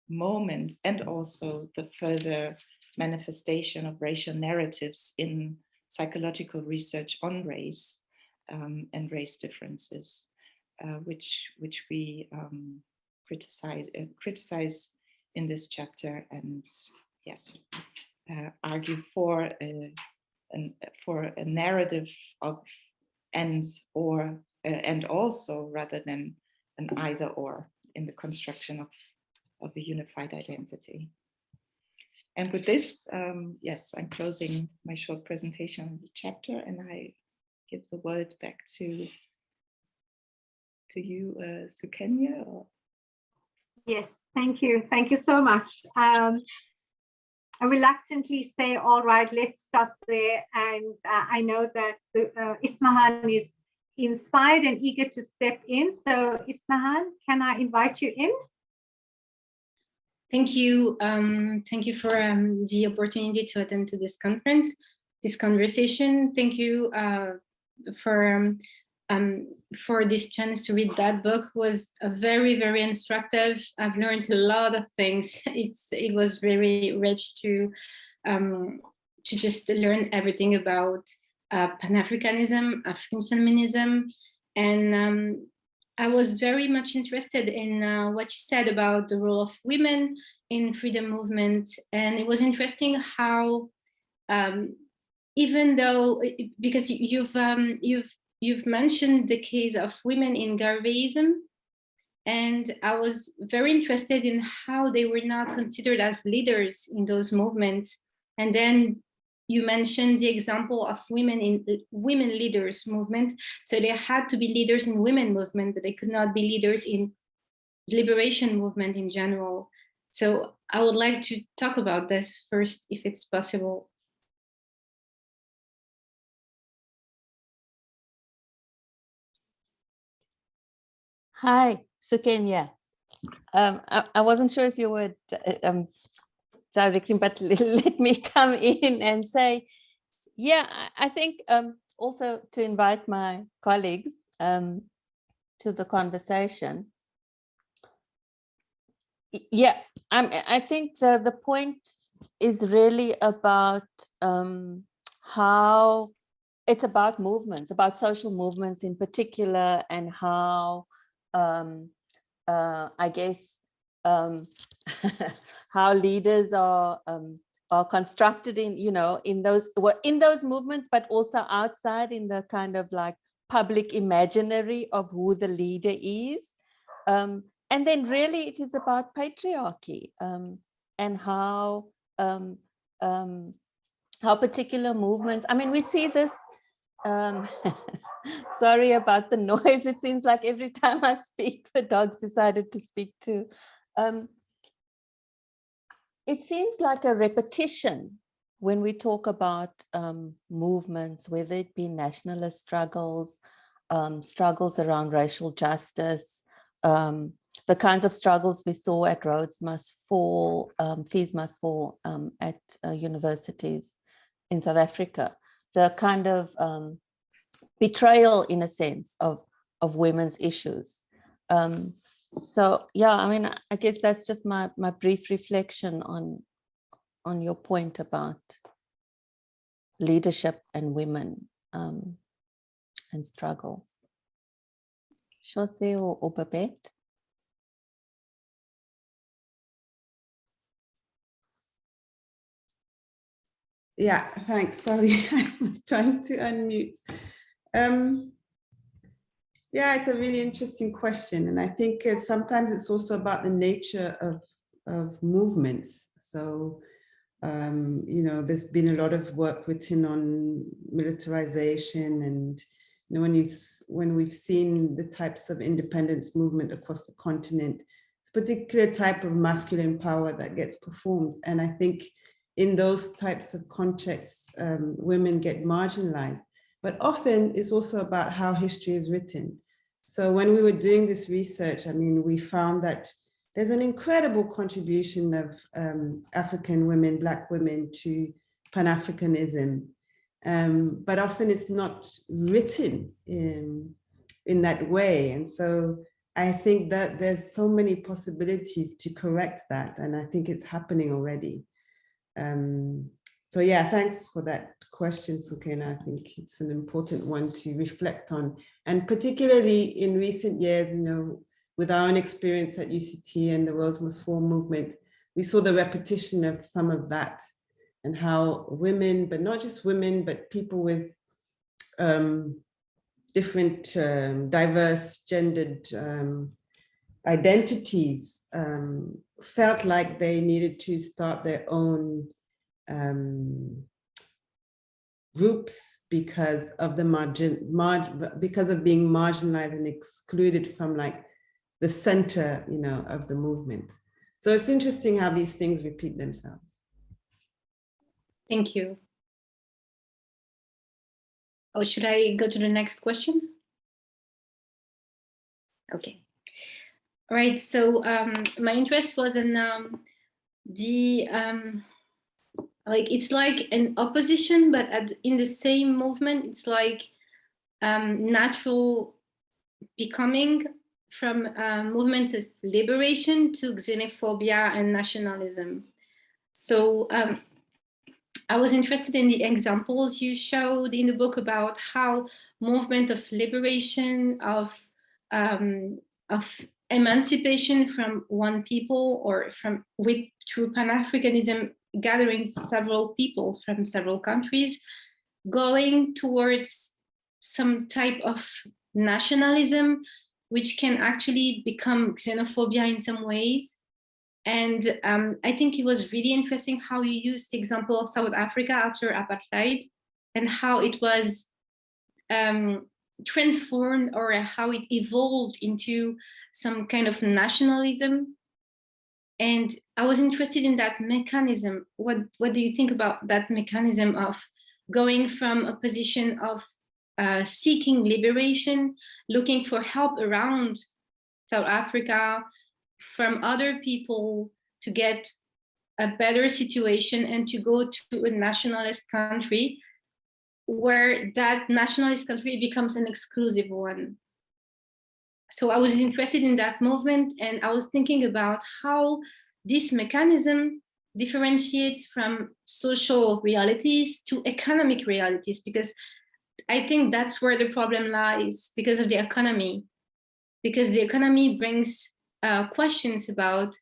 moment, and also the further manifestation of racial narratives in psychological research on race and race differences, which we criticize in this chapter, and yes, argue for a narrative of and also rather than an either or in the construction of a unified identity. And with this, yes, I'm closing my short presentation on the chapter, and I give the word back to you, Sukenya. Yes, thank you. Thank you so much. I reluctantly say, all right, let's stop there. And I know that Ismahan is inspired and eager to step in. So Ismahan, can I invite you in? Thank you. Thank you for the opportunity to attend to this conference, this conversation. Thank you for this chance to read that book. Was very, very instructive. I've learned a lot of things. It was very rich to just learn everything about Pan-Africanism, African feminism, and I was very much interested in what you said about the role of women in freedom movement, and it was interesting how, even though, because you've mentioned the case of women in Garveyism, and I was very interested in how they were not considered as leaders in those movements, and then you mentioned the example of women in women leaders movement. So they had to be leaders in women movement, but they could not be leaders in liberation movement in general. So I would like to talk about this first, if it's possible. Hi, Sukenya. I wasn't sure if you would directing, but let me come in and say, yeah, I think also to invite my colleagues to the conversation. Yeah, I think the point is really about how it's about movements, about social movements in particular, and how I guess how leaders are constructed in, in those movements, but also outside in the kind of like public imaginary of who the leader is. And then really it is about patriarchy and how particular movements, I mean, we see this, sorry about the noise. It seems like every time I speak, the dogs decided to speak too. It seems like a repetition when we talk about movements, whether it be nationalist struggles, struggles around racial justice, the kinds of struggles we saw at Rhodes Must Fall, Fees Must Fall at universities in South Africa, the kind of betrayal, in a sense, of women's issues. So yeah, I mean, I guess that's just my brief reflection on your point about leadership and women and struggles. Shose or Babette? Yeah, thanks. Sorry, I was trying to unmute. Yeah, it's a really interesting question. And I think sometimes it's also about the nature of movements. So, there's been a lot of work written on militarization, and when we've seen the types of independence movement across the continent, it's a particular type of masculine power that gets performed. And I think in those types of contexts, women get marginalized. But often it's also about how history is written. So when we were doing this research, I mean, we found that there's an incredible contribution of African women, Black women to Pan-Africanism. But often it's not written in that way. And so I think that there's so many possibilities to correct that. And I think it's happening already. So yeah, thanks for that question, Sukena. I think it's an important one to reflect on. And particularly in recent years, you know, with our own experience at UCT and the World's Most Forward movement, we saw the repetition of some of that and how women, but not just women, but people with different diverse gendered identities felt like they needed to start their own groups because of the because of being marginalized and excluded from like the center, you know, of the movement. So it's interesting how these things repeat themselves. Thank you. Oh, should I go to the next question? Okay. All right. So my interest was in like it's like an opposition, but in the same movement, it's like natural becoming from movements of liberation to xenophobia and nationalism. So I was interested in the examples you showed in the book about how movement of liberation, of emancipation from one people or through Pan-Africanism, gathering several peoples from several countries, going towards some type of nationalism, which can actually become xenophobia in some ways. And I think it was really interesting how you used the example of South Africa after apartheid and how it was transformed or how it evolved into some kind of nationalism. And I was interested in that mechanism. What do you think about that mechanism of going from a position of seeking liberation, looking for help around South Africa, from other people to get a better situation and to go to a nationalist country where that nationalist country becomes an exclusive one. So I was interested in that movement, and I was thinking about how this mechanism differentiates from social realities to economic realities, because I think that's where the problem lies, because of the economy. Because the economy brings questions about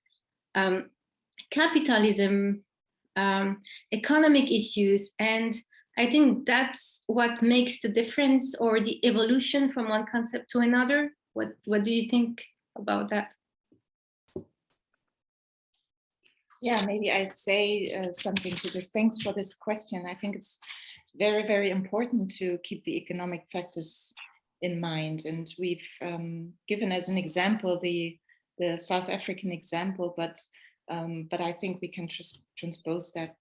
capitalism, economic issues, and I think that's what makes the difference or the evolution from one concept to another. What do you think about that? Yeah, maybe I say something to this. Thanks for this question. I think it's very, very important to keep the economic factors in mind. And we've given as an example the South African example, but I think we can transpose that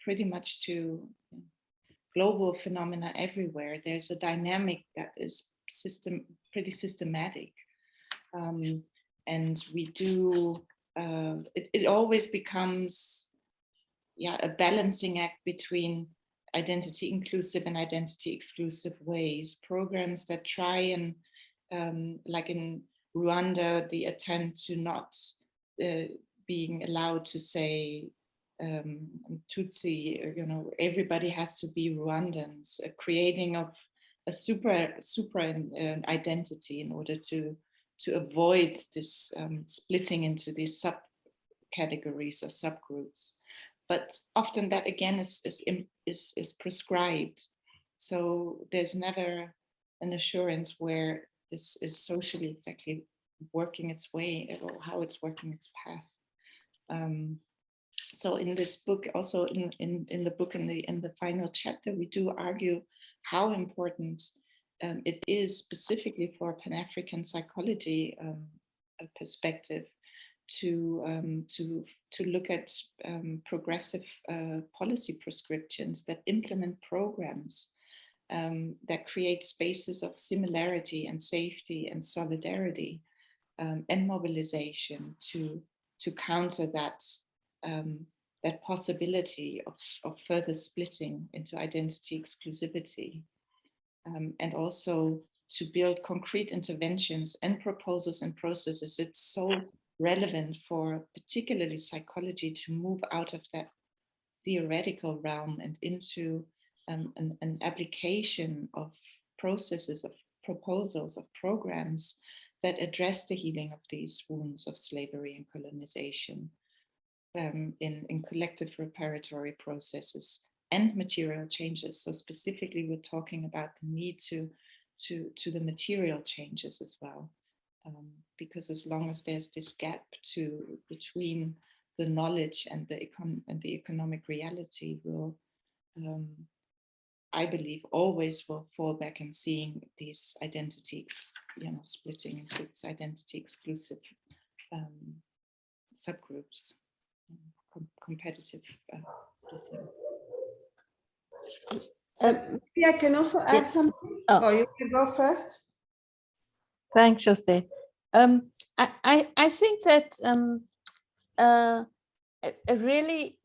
pretty much to global phenomena everywhere. There's a dynamic that is pretty systematic. And we do, it always becomes a balancing act between identity inclusive and identity exclusive ways. Programs that try and, like in Rwanda, the attempt to not being allowed to say Tutsi, or, you know, everybody has to be Rwandans, creating of a super identity in order to avoid this splitting into these subcategories or subgroups. But often that again is prescribed. So there's never an assurance where this is socially exactly working its way, or how it's working its path. So in this book, also in the book, in the final chapter, we do argue how important it is specifically for Pan-African psychology perspective to look at progressive policy prescriptions that implement programs that create spaces of similarity and safety and solidarity and mobilization to counter that that possibility of further splitting into identity exclusivity, and also to build concrete interventions and proposals and processes. It's so relevant for particularly psychology to move out of that theoretical realm and into an application of processes, of proposals, of programs that address the healing of these wounds of slavery and colonization in collective reparatory processes and material changes. So specifically, we're talking about the need to the material changes as well, because as long as there's this gap between the knowledge and the economic reality, will I believe always will fall back in seeing these identities, splitting into these identity exclusive subgroups, competitive splitting. Maybe I can also add something. Oh, you can go first. Thanks, Shose. I think that really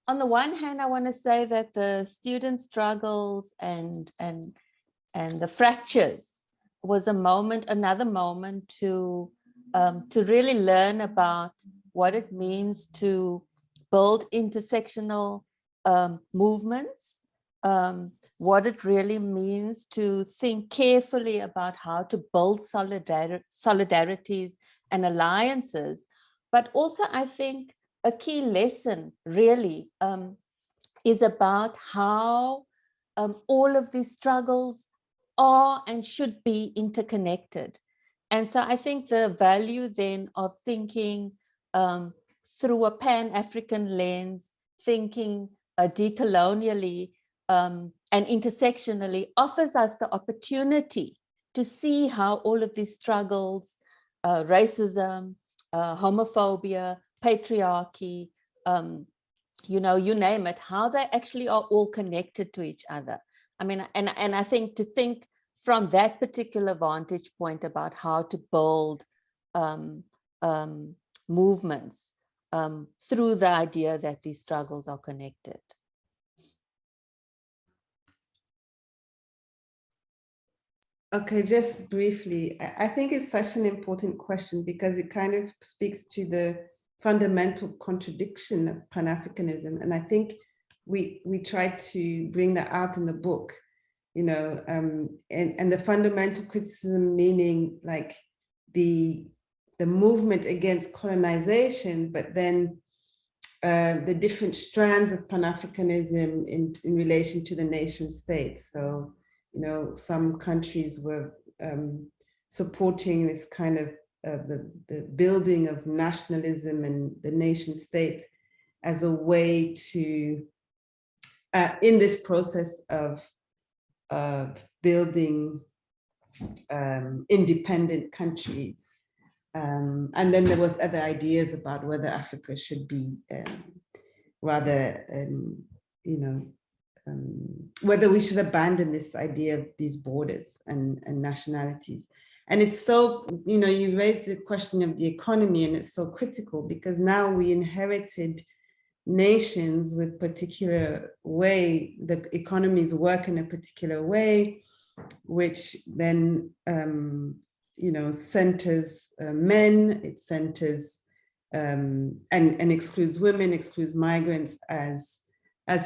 on the one hand, I want to say that the student struggles and the fractures was another moment to really learn about what it means to build intersectional movements, what it really means to think carefully about how to build solidarities and alliances. But also, I think a key lesson really is about how all of these struggles are and should be interconnected. And so I think the value then of thinking through a Pan-African lens, thinking decolonially and intersectionally offers us the opportunity to see how all of these struggles, racism, homophobia, patriarchy, you name it, how they actually are all connected to each other. I mean, and I think to think from that particular vantage point about how to build movements through the idea that these struggles are connected. Okay, just briefly, I think it's such an important question because it kind of speaks to the fundamental contradiction of Pan-Africanism. And I think we tried to bring that out in the book, and the fundamental criticism, meaning like the movement against colonization, but then the different strands of Pan-Africanism in relation to the nation state. So, some countries were supporting this kind of the building of nationalism and the nation state as a way to, in this process of building independent countries. And then there was other ideas about whether Africa should be whether we should abandon this idea of these borders and nationalities. And it's so, you raised the question of the economy, and it's so critical because now we inherited nations with particular way, the economies work in a particular way, which then, centers men, it centers and excludes women, excludes migrants as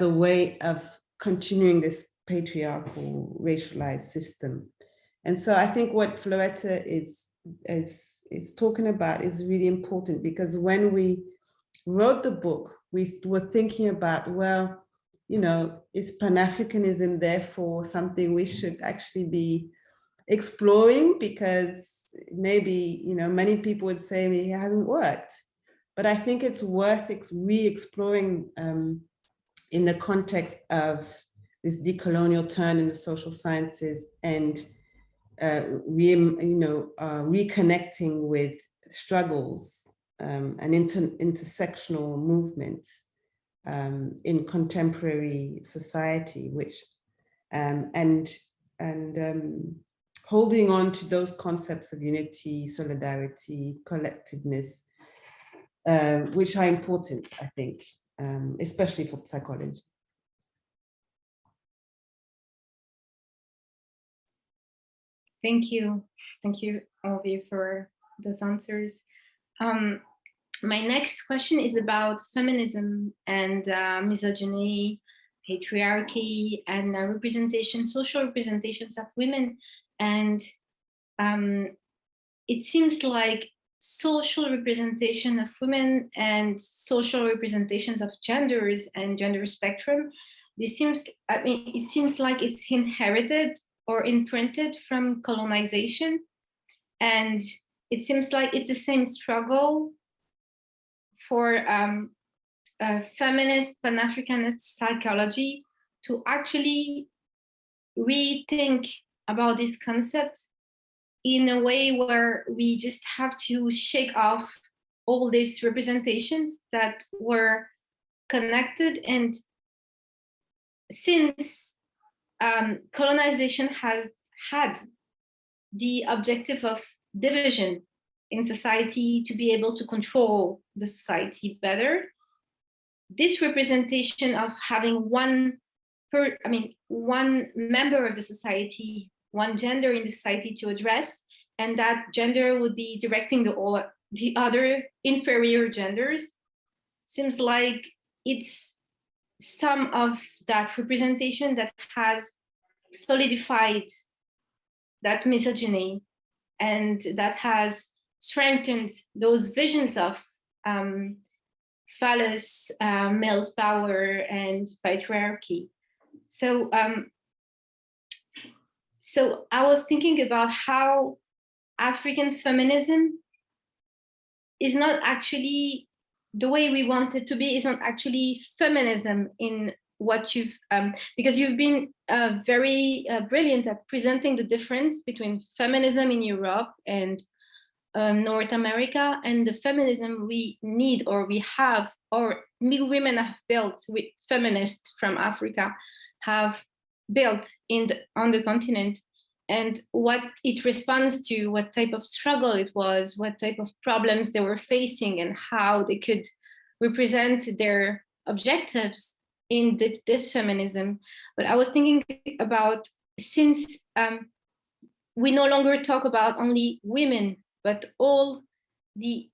a way of continuing this patriarchal racialized system. And so I think what Floretta is talking about is really important, because when we wrote the book, we were thinking about, well, is Pan-Africanism therefore something we should actually be exploring? Because maybe, many people would say it hasn't worked. But I think it's worth re-exploring in the context of this decolonial turn in the social sciences and reconnecting with struggles and intersectional movements in contemporary society, which and holding on to those concepts of unity, solidarity, collectiveness, which are important, I think, especially for psychology. Thank you all of you for those answers. My next question is about feminism and misogyny, patriarchy, and social representations of women. And it seems like social representation of women and social representations of genders and gender spectrum, it seems like it's inherited or imprinted from colonization. And it seems like it's the same struggle for feminist Pan-Africanist psychology to actually rethink about these concepts in a way where we just have to shake off all these representations that were connected. And since colonization has had the objective of division in society to be able to control the society better, this representation of having one member of the society, one gender in the society to address, and that gender would be directing the other inferior genders, seems like it's some of that representation that has solidified that misogyny and that has strengthened those visions of phallus, male's power, and patriarchy. So I was thinking about how African feminism is not actually the way we want it to be, is not actually feminism in what you've, because you've been very brilliant at presenting the difference between feminism in Europe and North America and the feminism we need or we have, or women have built, with feminists from Africa have built on the continent, and what it responds to, what type of struggle it was, what type of problems they were facing, and how they could represent their objectives in this feminism. But I was thinking about, since we no longer talk about only women, but all the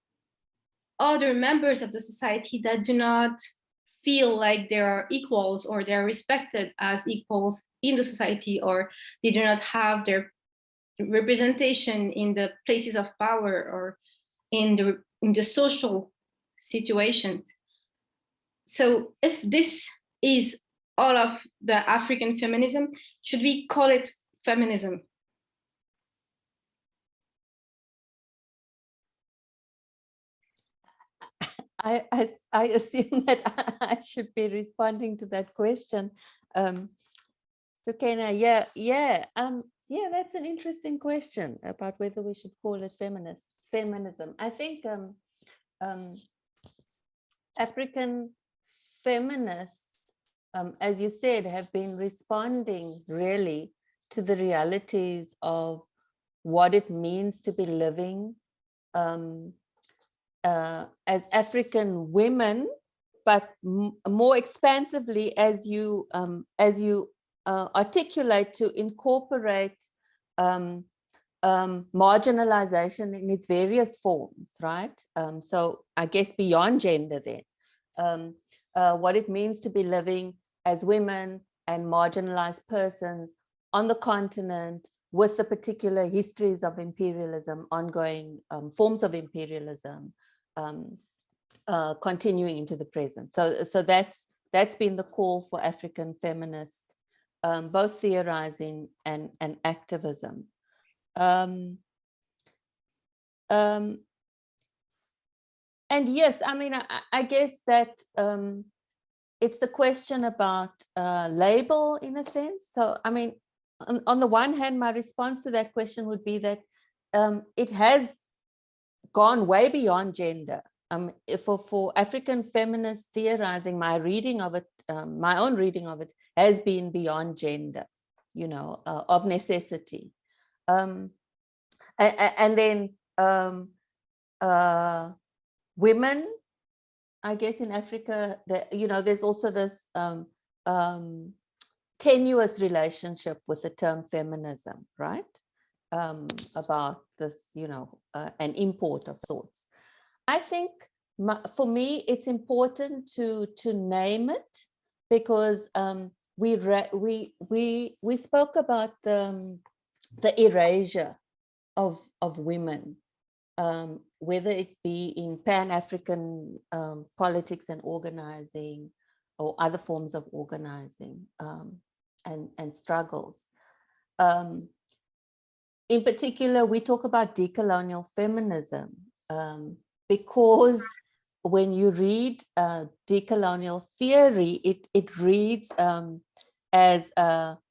other members of the society that do not feel like they are equals or they're respected as equals in the society, or they do not have their representation in the places of power or in the social situations. So if this is all of the African feminism, should we call it feminism? I assume that I should be responding to that question. So Kena, yeah, that's an interesting question about whether we should call it feminism. I think African feminists, as you said, have been responding really to the realities of what it means to be living as African women, but more expansively, as you articulate, to incorporate marginalization in its various forms, right? So I guess beyond gender then, what it means to be living as women and marginalized persons on the continent with the particular histories of imperialism, ongoing forms of imperialism, continuing into the present. So that's been the call for African feminists, both theorizing and activism. And yes, I mean, I guess that it's the question about label in a sense. So, I mean, on the one hand, my response to that question would be that it has gone way beyond gender. for African feminist theorizing, my reading of it, my own reading of it, has been beyond gender, you know, of necessity. And then women, I guess in Africa, you know, there's also this tenuous relationship with the term feminism, right? About this, you know, an import of sorts. I think for me, it's important to name it, because we spoke about the erasure of women, whether it be in Pan-African politics and organizing, or other forms of organizing and struggles. In particular, we talk about decolonial feminism, because when you read decolonial theory, it reads as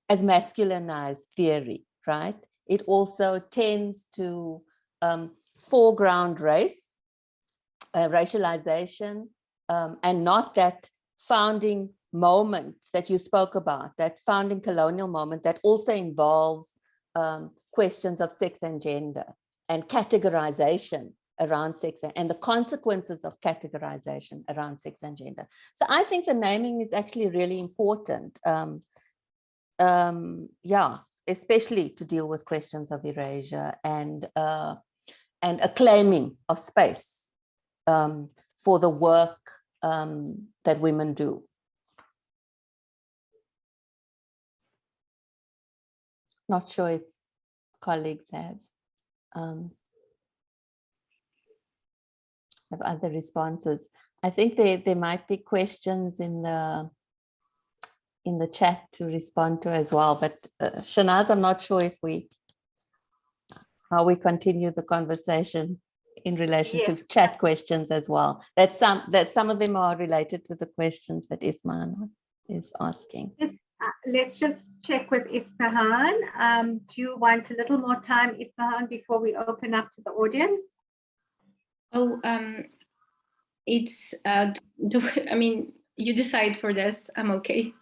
masculinized theory, right? It also tends to foreground race, racialization, and not that founding moment that you spoke about, that founding colonial moment that also involves questions of sex and gender and categorization around sex and the consequences of categorization around sex and gender. So I think the naming is actually really important. Yeah, especially to deal with questions of erasure and a claiming of space for the work that women do. Not sure if colleagues have other responses. I think there might be questions in the chat to respond to as well, but Shanaz, I'm not sure if how we continue the conversation in relation to chat questions as well. That some of them are related to the questions that Ismahan is asking. Yes, let's just check with Ismahan. Do you want a little more time, Ismahan, before we open up to the audience? Oh, it's, I mean, you decide for this, I'm okay.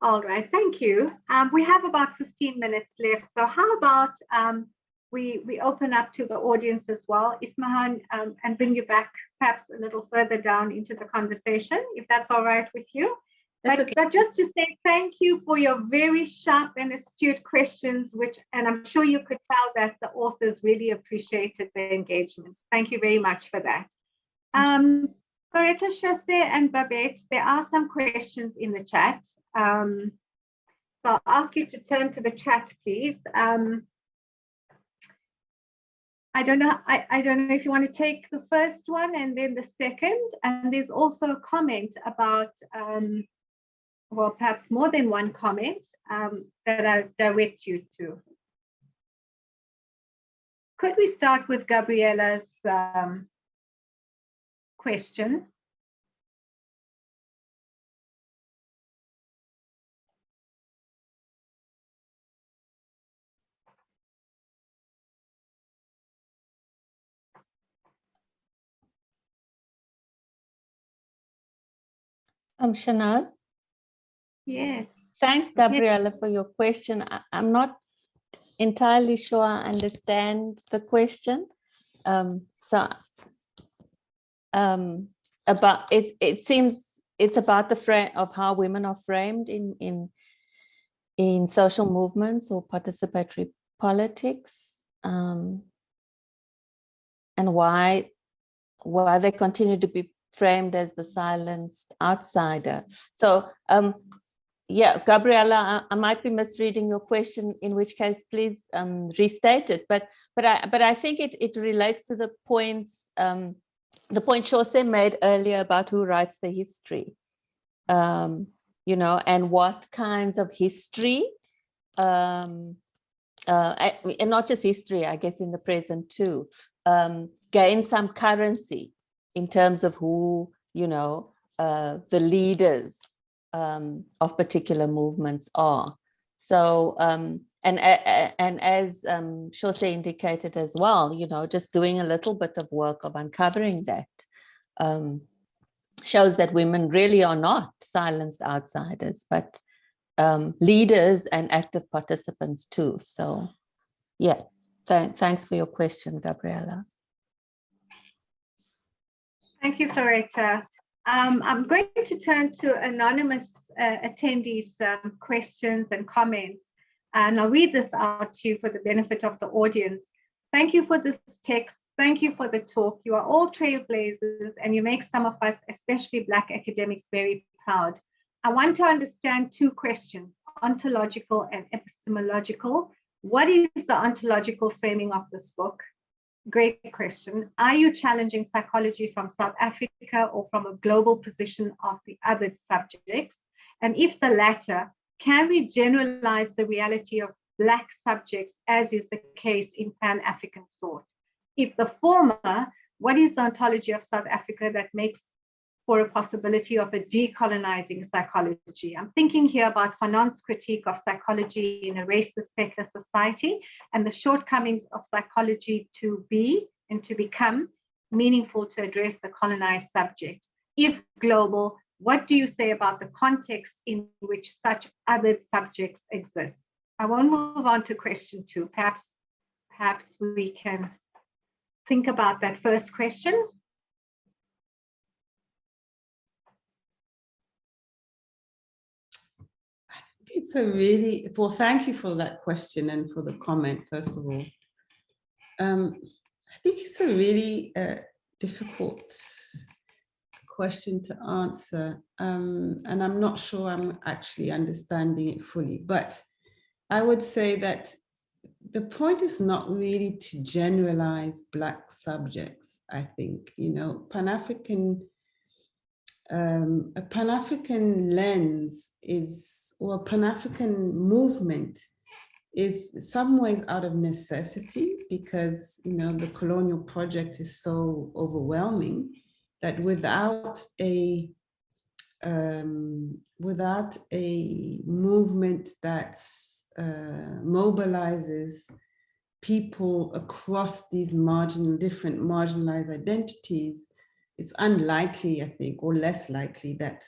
All right, thank you. We have about 15 minutes left. So how about we open up to the audience as well, Ismahan, and bring you back perhaps a little further down into the conversation, if that's all right with you. That's okay. But just to say thank you for your very sharp and astute questions, and I'm sure you could tell that the authors really appreciated the engagement. Thank you very much for that. Floretta, Shose, and Babette, there are some questions in the chat. So I'll ask you to turn to the chat, please. I don't know if you want to take the first one and then the second. And there's also a comment about, well, perhaps more than one comment that I'll direct you to. Could we start with Gabriella's question? Shanaz? Yes. Thanks, Gabriella, for your question. I'm not entirely sure I understand the question. About it seems it's about the frame of how women are framed in social movements or participatory politics, and why they continue to be framed as the silenced outsider. So yeah, Gabriella, I might be misreading your question, in which case please restate it. But I think it relates to the points the point Shose made earlier about who writes the history, you know, and what kinds of history, and not just history, I guess in the present too, gain some currency in terms of who, you know, the leaders of particular movements are. So, and as Shose indicated as well, you know, just doing a little bit of work of uncovering that shows that women really are not silenced outsiders, but leaders and active participants too. So yeah, thanks for your question, Gabriela. Thank you, Floretta. I'm going to turn to anonymous attendees' questions and comments, and I'll read this out to you for the benefit of the audience. Thank you for this text. Thank you for the talk. You are all trailblazers, and you make some of us, especially Black academics, very proud. I want to understand two questions, ontological and epistemological. What is the ontological framing of this book? Great question. Are you challenging psychology from South Africa or from a global position of the other subjects? And if the latter, can we generalize the reality of Black subjects as is the case in Pan-African thought? If the former, what is the ontology of South Africa that makes for a possibility of a decolonizing psychology? I'm thinking here about Fanon's critique of psychology in a racist settler society and the shortcomings of psychology to be and to become meaningful to address the colonized subject. If global, what do you say about the context in which such other subjects exist? I won't move on to question two. Perhaps we can think about that first question. It's a really, well, thank you for that question and for the comment, first of all. I think it's a really difficult question to answer, and I'm not sure I'm actually understanding it fully, but I would say that the point is not really to generalize Black subjects, I think. You know, a Pan-African lens is, or a Pan-African movement is in some ways out of necessity because, you know, the colonial project is so overwhelming that without a movement that mobilizes people across these different marginalized identities, it's unlikely, I think, or less likely that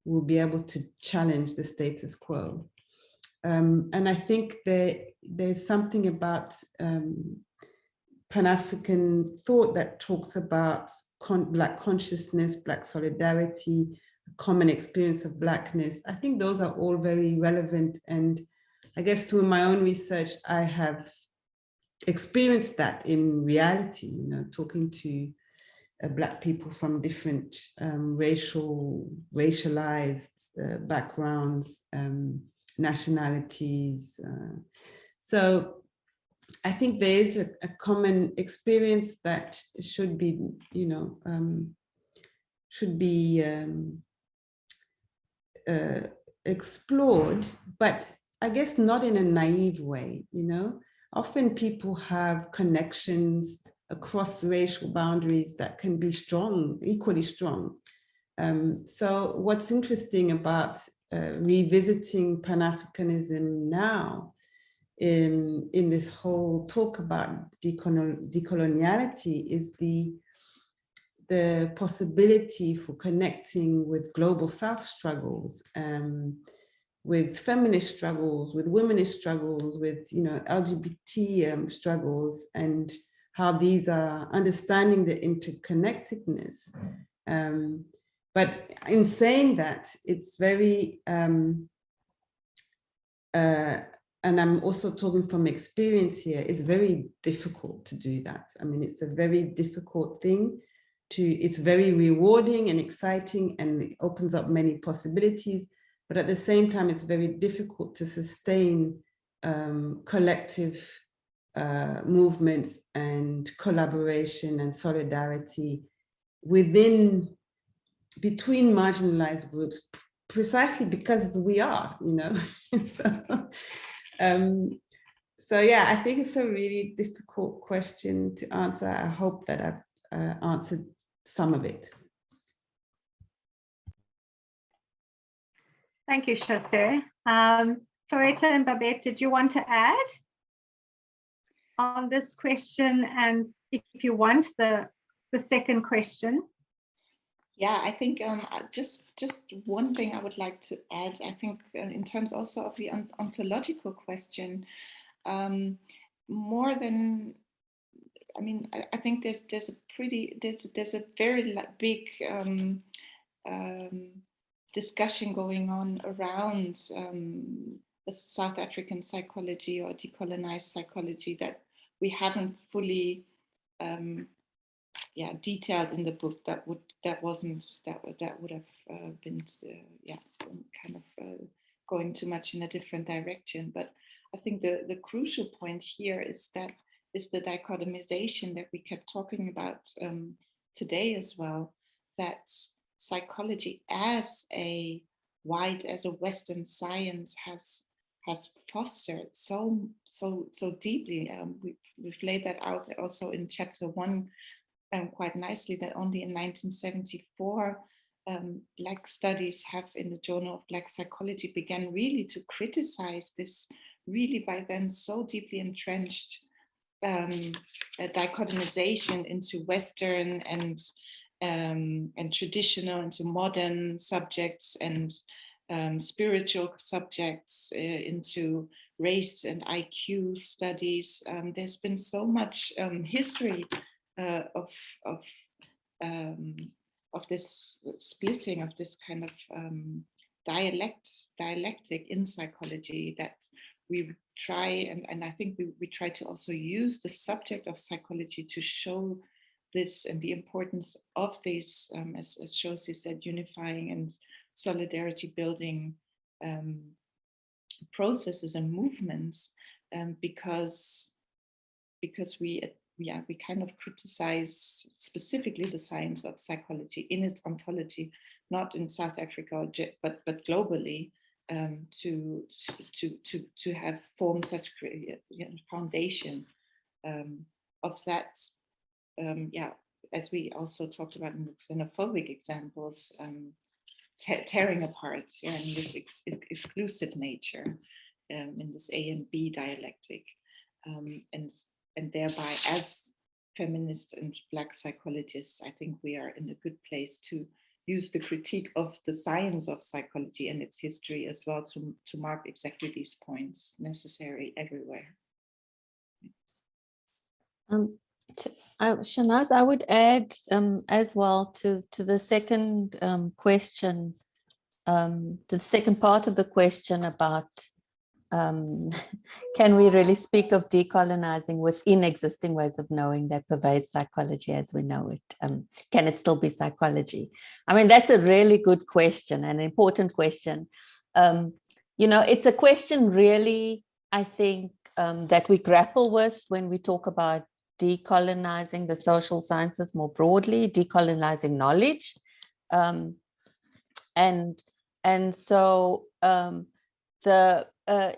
we'll be able to challenge the status quo. And I think there's something about Pan-African thought that talks about Black consciousness, Black solidarity, a common experience of Blackness. I think those are all very relevant. And I guess through my own research, I have experienced that in reality, you know, talking to Black people from different racialized backgrounds, nationalities. So I think there is a common experience that should be, you know, explored, but I guess not in a naive way, you know. Often people have connections across racial boundaries that can be strong, equally strong. So what's interesting about revisiting Pan-Africanism now in this whole talk about decoloniality is the possibility for connecting with global South struggles, with feminist struggles, with womenist struggles, with, you know, LGBT struggles, and how these are understanding the interconnectedness. But in saying that, it's very, and I'm also talking from experience here, it's very difficult to do that. I mean, it's a very difficult thing it's very rewarding and exciting, and it opens up many possibilities, but at the same time, it's very difficult to sustain collective movements and collaboration and solidarity between marginalized groups, precisely because we are, you know. So yeah, I think it's a really difficult question to answer. I hope that I've answered some of it. Thank you, Shose. Floretta and Babette, did you want to add on this question? And if you want the second question. Yeah, I think just one thing I would like to add. I think in terms also of the ontological question, more than, I mean, I think there's a very big discussion going on around the South African psychology or decolonized psychology that we haven't fully detailed in the book. That would have been kind of going too much in a different direction. But I think the crucial point here is the dichotomization that we kept talking about today as well, that psychology as a Western science has fostered so deeply. We've laid that out also in chapter 1 quite nicely, that only in 1974 Black studies have, in the Journal of Black Psychology, began really to criticize this really by then so deeply entrenched dichotomization into Western and traditional, into modern subjects and spiritual subjects, into race and IQ studies. There's been so much history of this splitting, of this kind of dialectic in psychology, that we try, and I think we try to also use the subject of psychology to show this and the importance of these, as Shose said, unifying and solidarity building processes and movements, because we kind of criticize specifically the science of psychology in its ontology, not in South Africa, but globally, to have formed such foundation of that. As we also talked about in the xenophobic examples, tearing apart in this exclusive nature, in this A and B dialectic, and thereby, as feminist and Black psychologists, I think we are in a good place to use the critique of the science of psychology and its history as well to mark exactly these points necessary everywhere. Shanaz, I would add as well to the second question, the second part of the question about can we really speak of decolonizing within existing ways of knowing that pervade psychology as we know it? Can it still be psychology? I mean, that's a really good question, an important question. It's a question really, I think, that we grapple with when we talk about decolonizing the social sciences more broadly, decolonizing knowledge. And so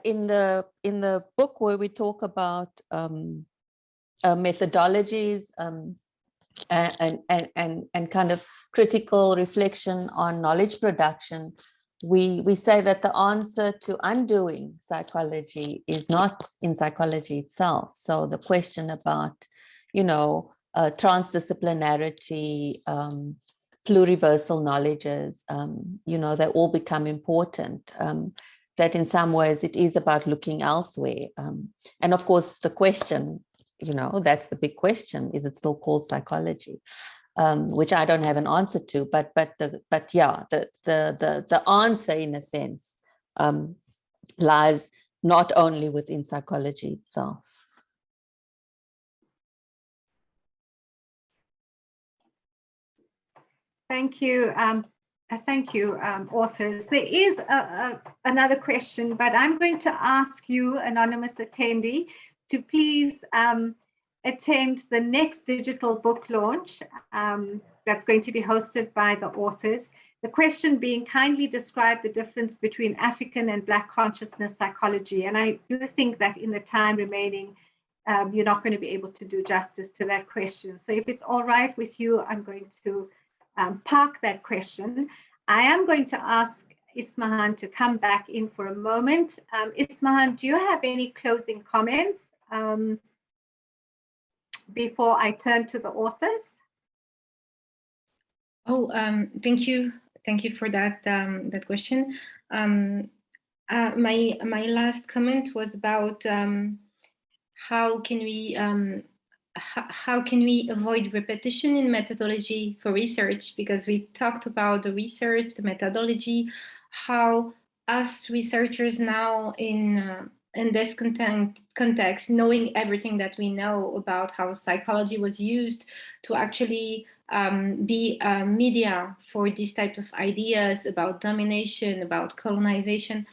in the book where we talk about methodologies and kind of critical reflection on knowledge production, we say that the answer to undoing psychology is not in psychology itself. So the question about, transdisciplinarity, pluriversal knowledges, they all become important. That in some ways it is about looking elsewhere. And of course, the question, that's the big question, is it still called psychology? Which I don't have an answer to, but the answer, in a sense, lies not only within psychology itself. Thank you. Thank you, authors. There is another question, but I'm going to ask you, anonymous attendee, to please attend the next digital book launch that's going to be hosted by the authors. The question being, kindly describe the difference between African and Black consciousness psychology. And I do think that in the time remaining, you're not going to be able to do justice to that question. So if it's all right with you, I'm going to park that question. I am going to ask Ismahan to come back in for a moment. Ismahan, do you have any closing comments before I turn to the authors? Thank you for that that question. My last comment was about how can we avoid repetition in methodology for research, because we talked about the research, the methodology, how us researchers now in this context, knowing everything that we know about how psychology was used to actually be media for these types of ideas about domination, about colonization,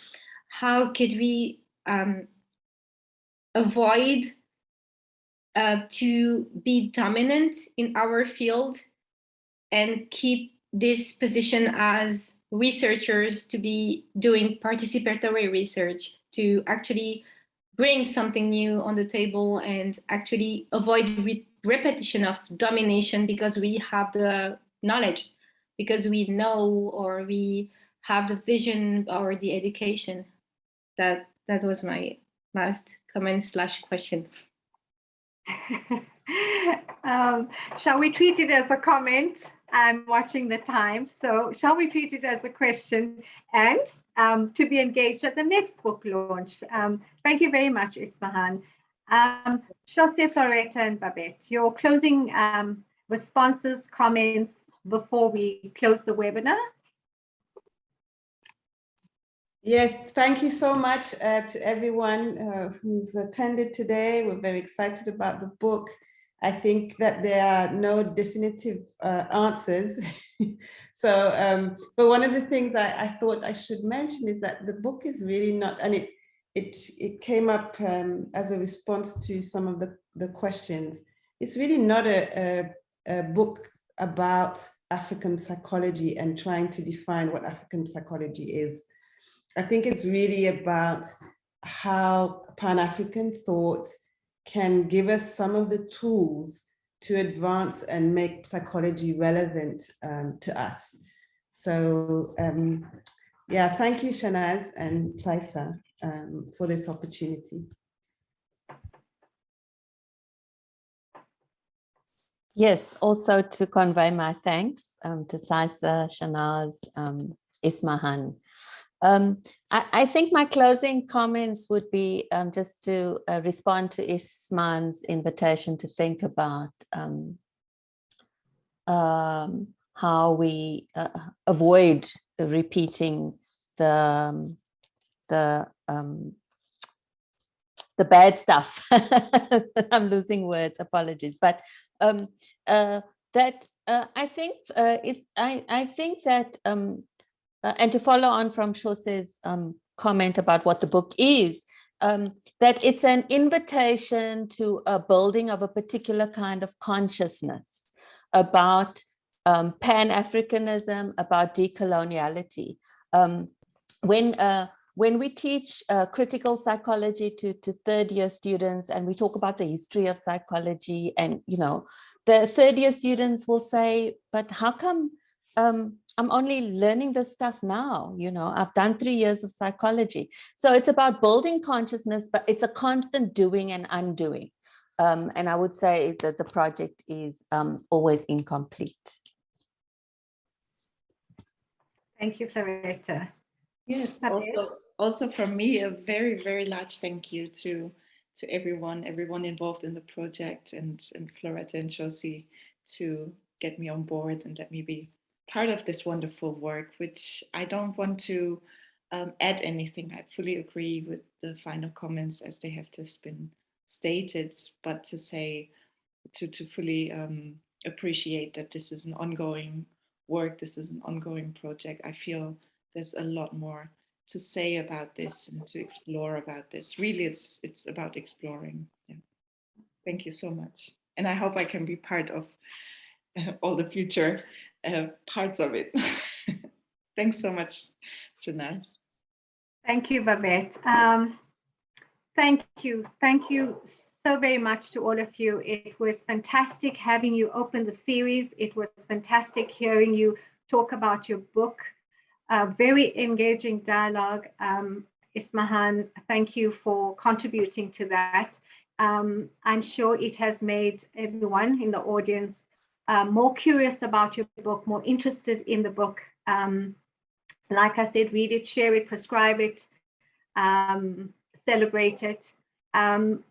how could we avoid to be dominant in our field and keep this position as researchers to be doing participatory research, to actually bring something new on the table and actually avoid repetition of domination, because we have the knowledge, because we know, or we have the vision or the education. That was my last comment / question. Shall we treat it as a comment? I'm watching the time, so shall we treat it as a question and to be engaged at the next book launch? Thank you very much, Ismahan. Shose, Floretta, and Babette, your closing responses, comments before we close the webinar? Yes, thank you so much to everyone who's attended today. We're very excited about the book. I think that there are no definitive answers. So, but one of the things I thought I should mention is that the book is really not, and it came up as a response to some of the questions. It's really not a book about African psychology and trying to define what African psychology is. I think it's really about how Pan-African thought can give us some of the tools to advance and make psychology relevant to us. So yeah, thank you, Shanaz and PsySSA, for this opportunity. Yes, also to convey my thanks to PsySSA, Shanaz, Ismahan. I think my closing comments would be just to respond to Ismahan's invitation to think about how we avoid repeating the bad stuff. I'm losing words, apologies. But that I think that and to follow on from Shose's comment about what the book is, that it's an invitation to a building of a particular kind of consciousness about Pan-Africanism, about decoloniality. When we teach critical psychology to third-year students, and we talk about the history of psychology, and the third-year students will say, "But how come I'm only learning this stuff now? I've done 3 years of psychology." So it's about building consciousness, but it's a constant doing and undoing. And I would say that the project is always incomplete. Thank you, Floretta. Yes, also from me, a very, very large thank you to everyone involved in the project, and Floretta and Shose to get me on board and let me be part of this wonderful work, which I don't want to add anything. I fully agree with the final comments as they have just been stated, but to say, to fully appreciate that this is an ongoing work, this is an ongoing project. I feel there's a lot more to say about this and to explore about this. Really, it's about exploring. Yeah. Thank you so much. And I hope I can be part of all the future parts of it. Thanks so much, Shanaz. Thank you, Babette. Thank you so very much to all of you. It was fantastic having you open the series. It was fantastic hearing you talk about your book. Very engaging dialogue. Ismahan, thank you for contributing to that. I'm sure it has made everyone in the audience more curious about your book, more interested in the book, like I said, read it, share it, prescribe it, celebrate it.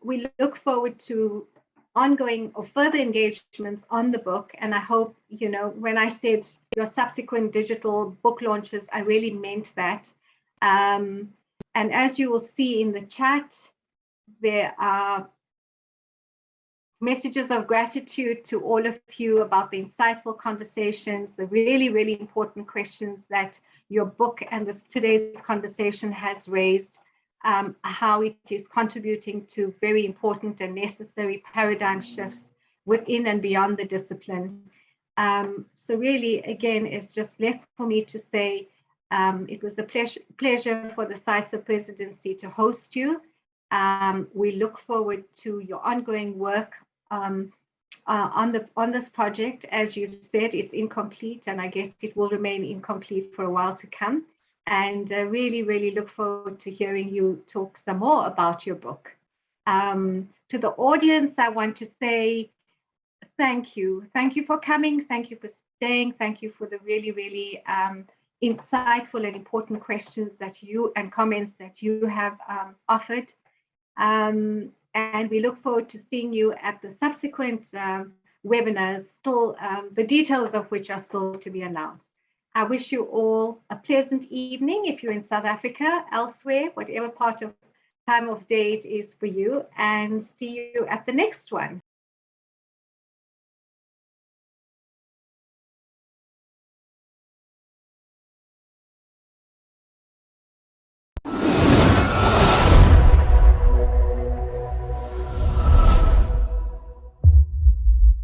We look forward to ongoing or further engagements on the book. And I hope, you know, when I said your subsequent digital book launches, I really meant that. And as you will see in the chat, there are messages of gratitude to all of you about the insightful conversations, the really, really important questions that your book and today's conversation has raised, how it is contributing to very important and necessary paradigm shifts within and beyond the discipline. So really, again, it's just left for me to say it was a pleasure for the PsySSA presidency to host you. We look forward to your ongoing work on this project. As you've said, it's incomplete, and I guess it will remain incomplete for a while to come. And really, really look forward to hearing you talk some more about your book. To the audience, I want to say thank you. Thank you for coming. Thank you for staying. Thank you for the really, really insightful and important questions that you and comments that you have offered. And we look forward to seeing you at the subsequent webinars, still the details of which are still to be announced. I wish you all a pleasant evening if you're in South Africa, elsewhere, whatever part of time of day it is for you, and see you at the next one.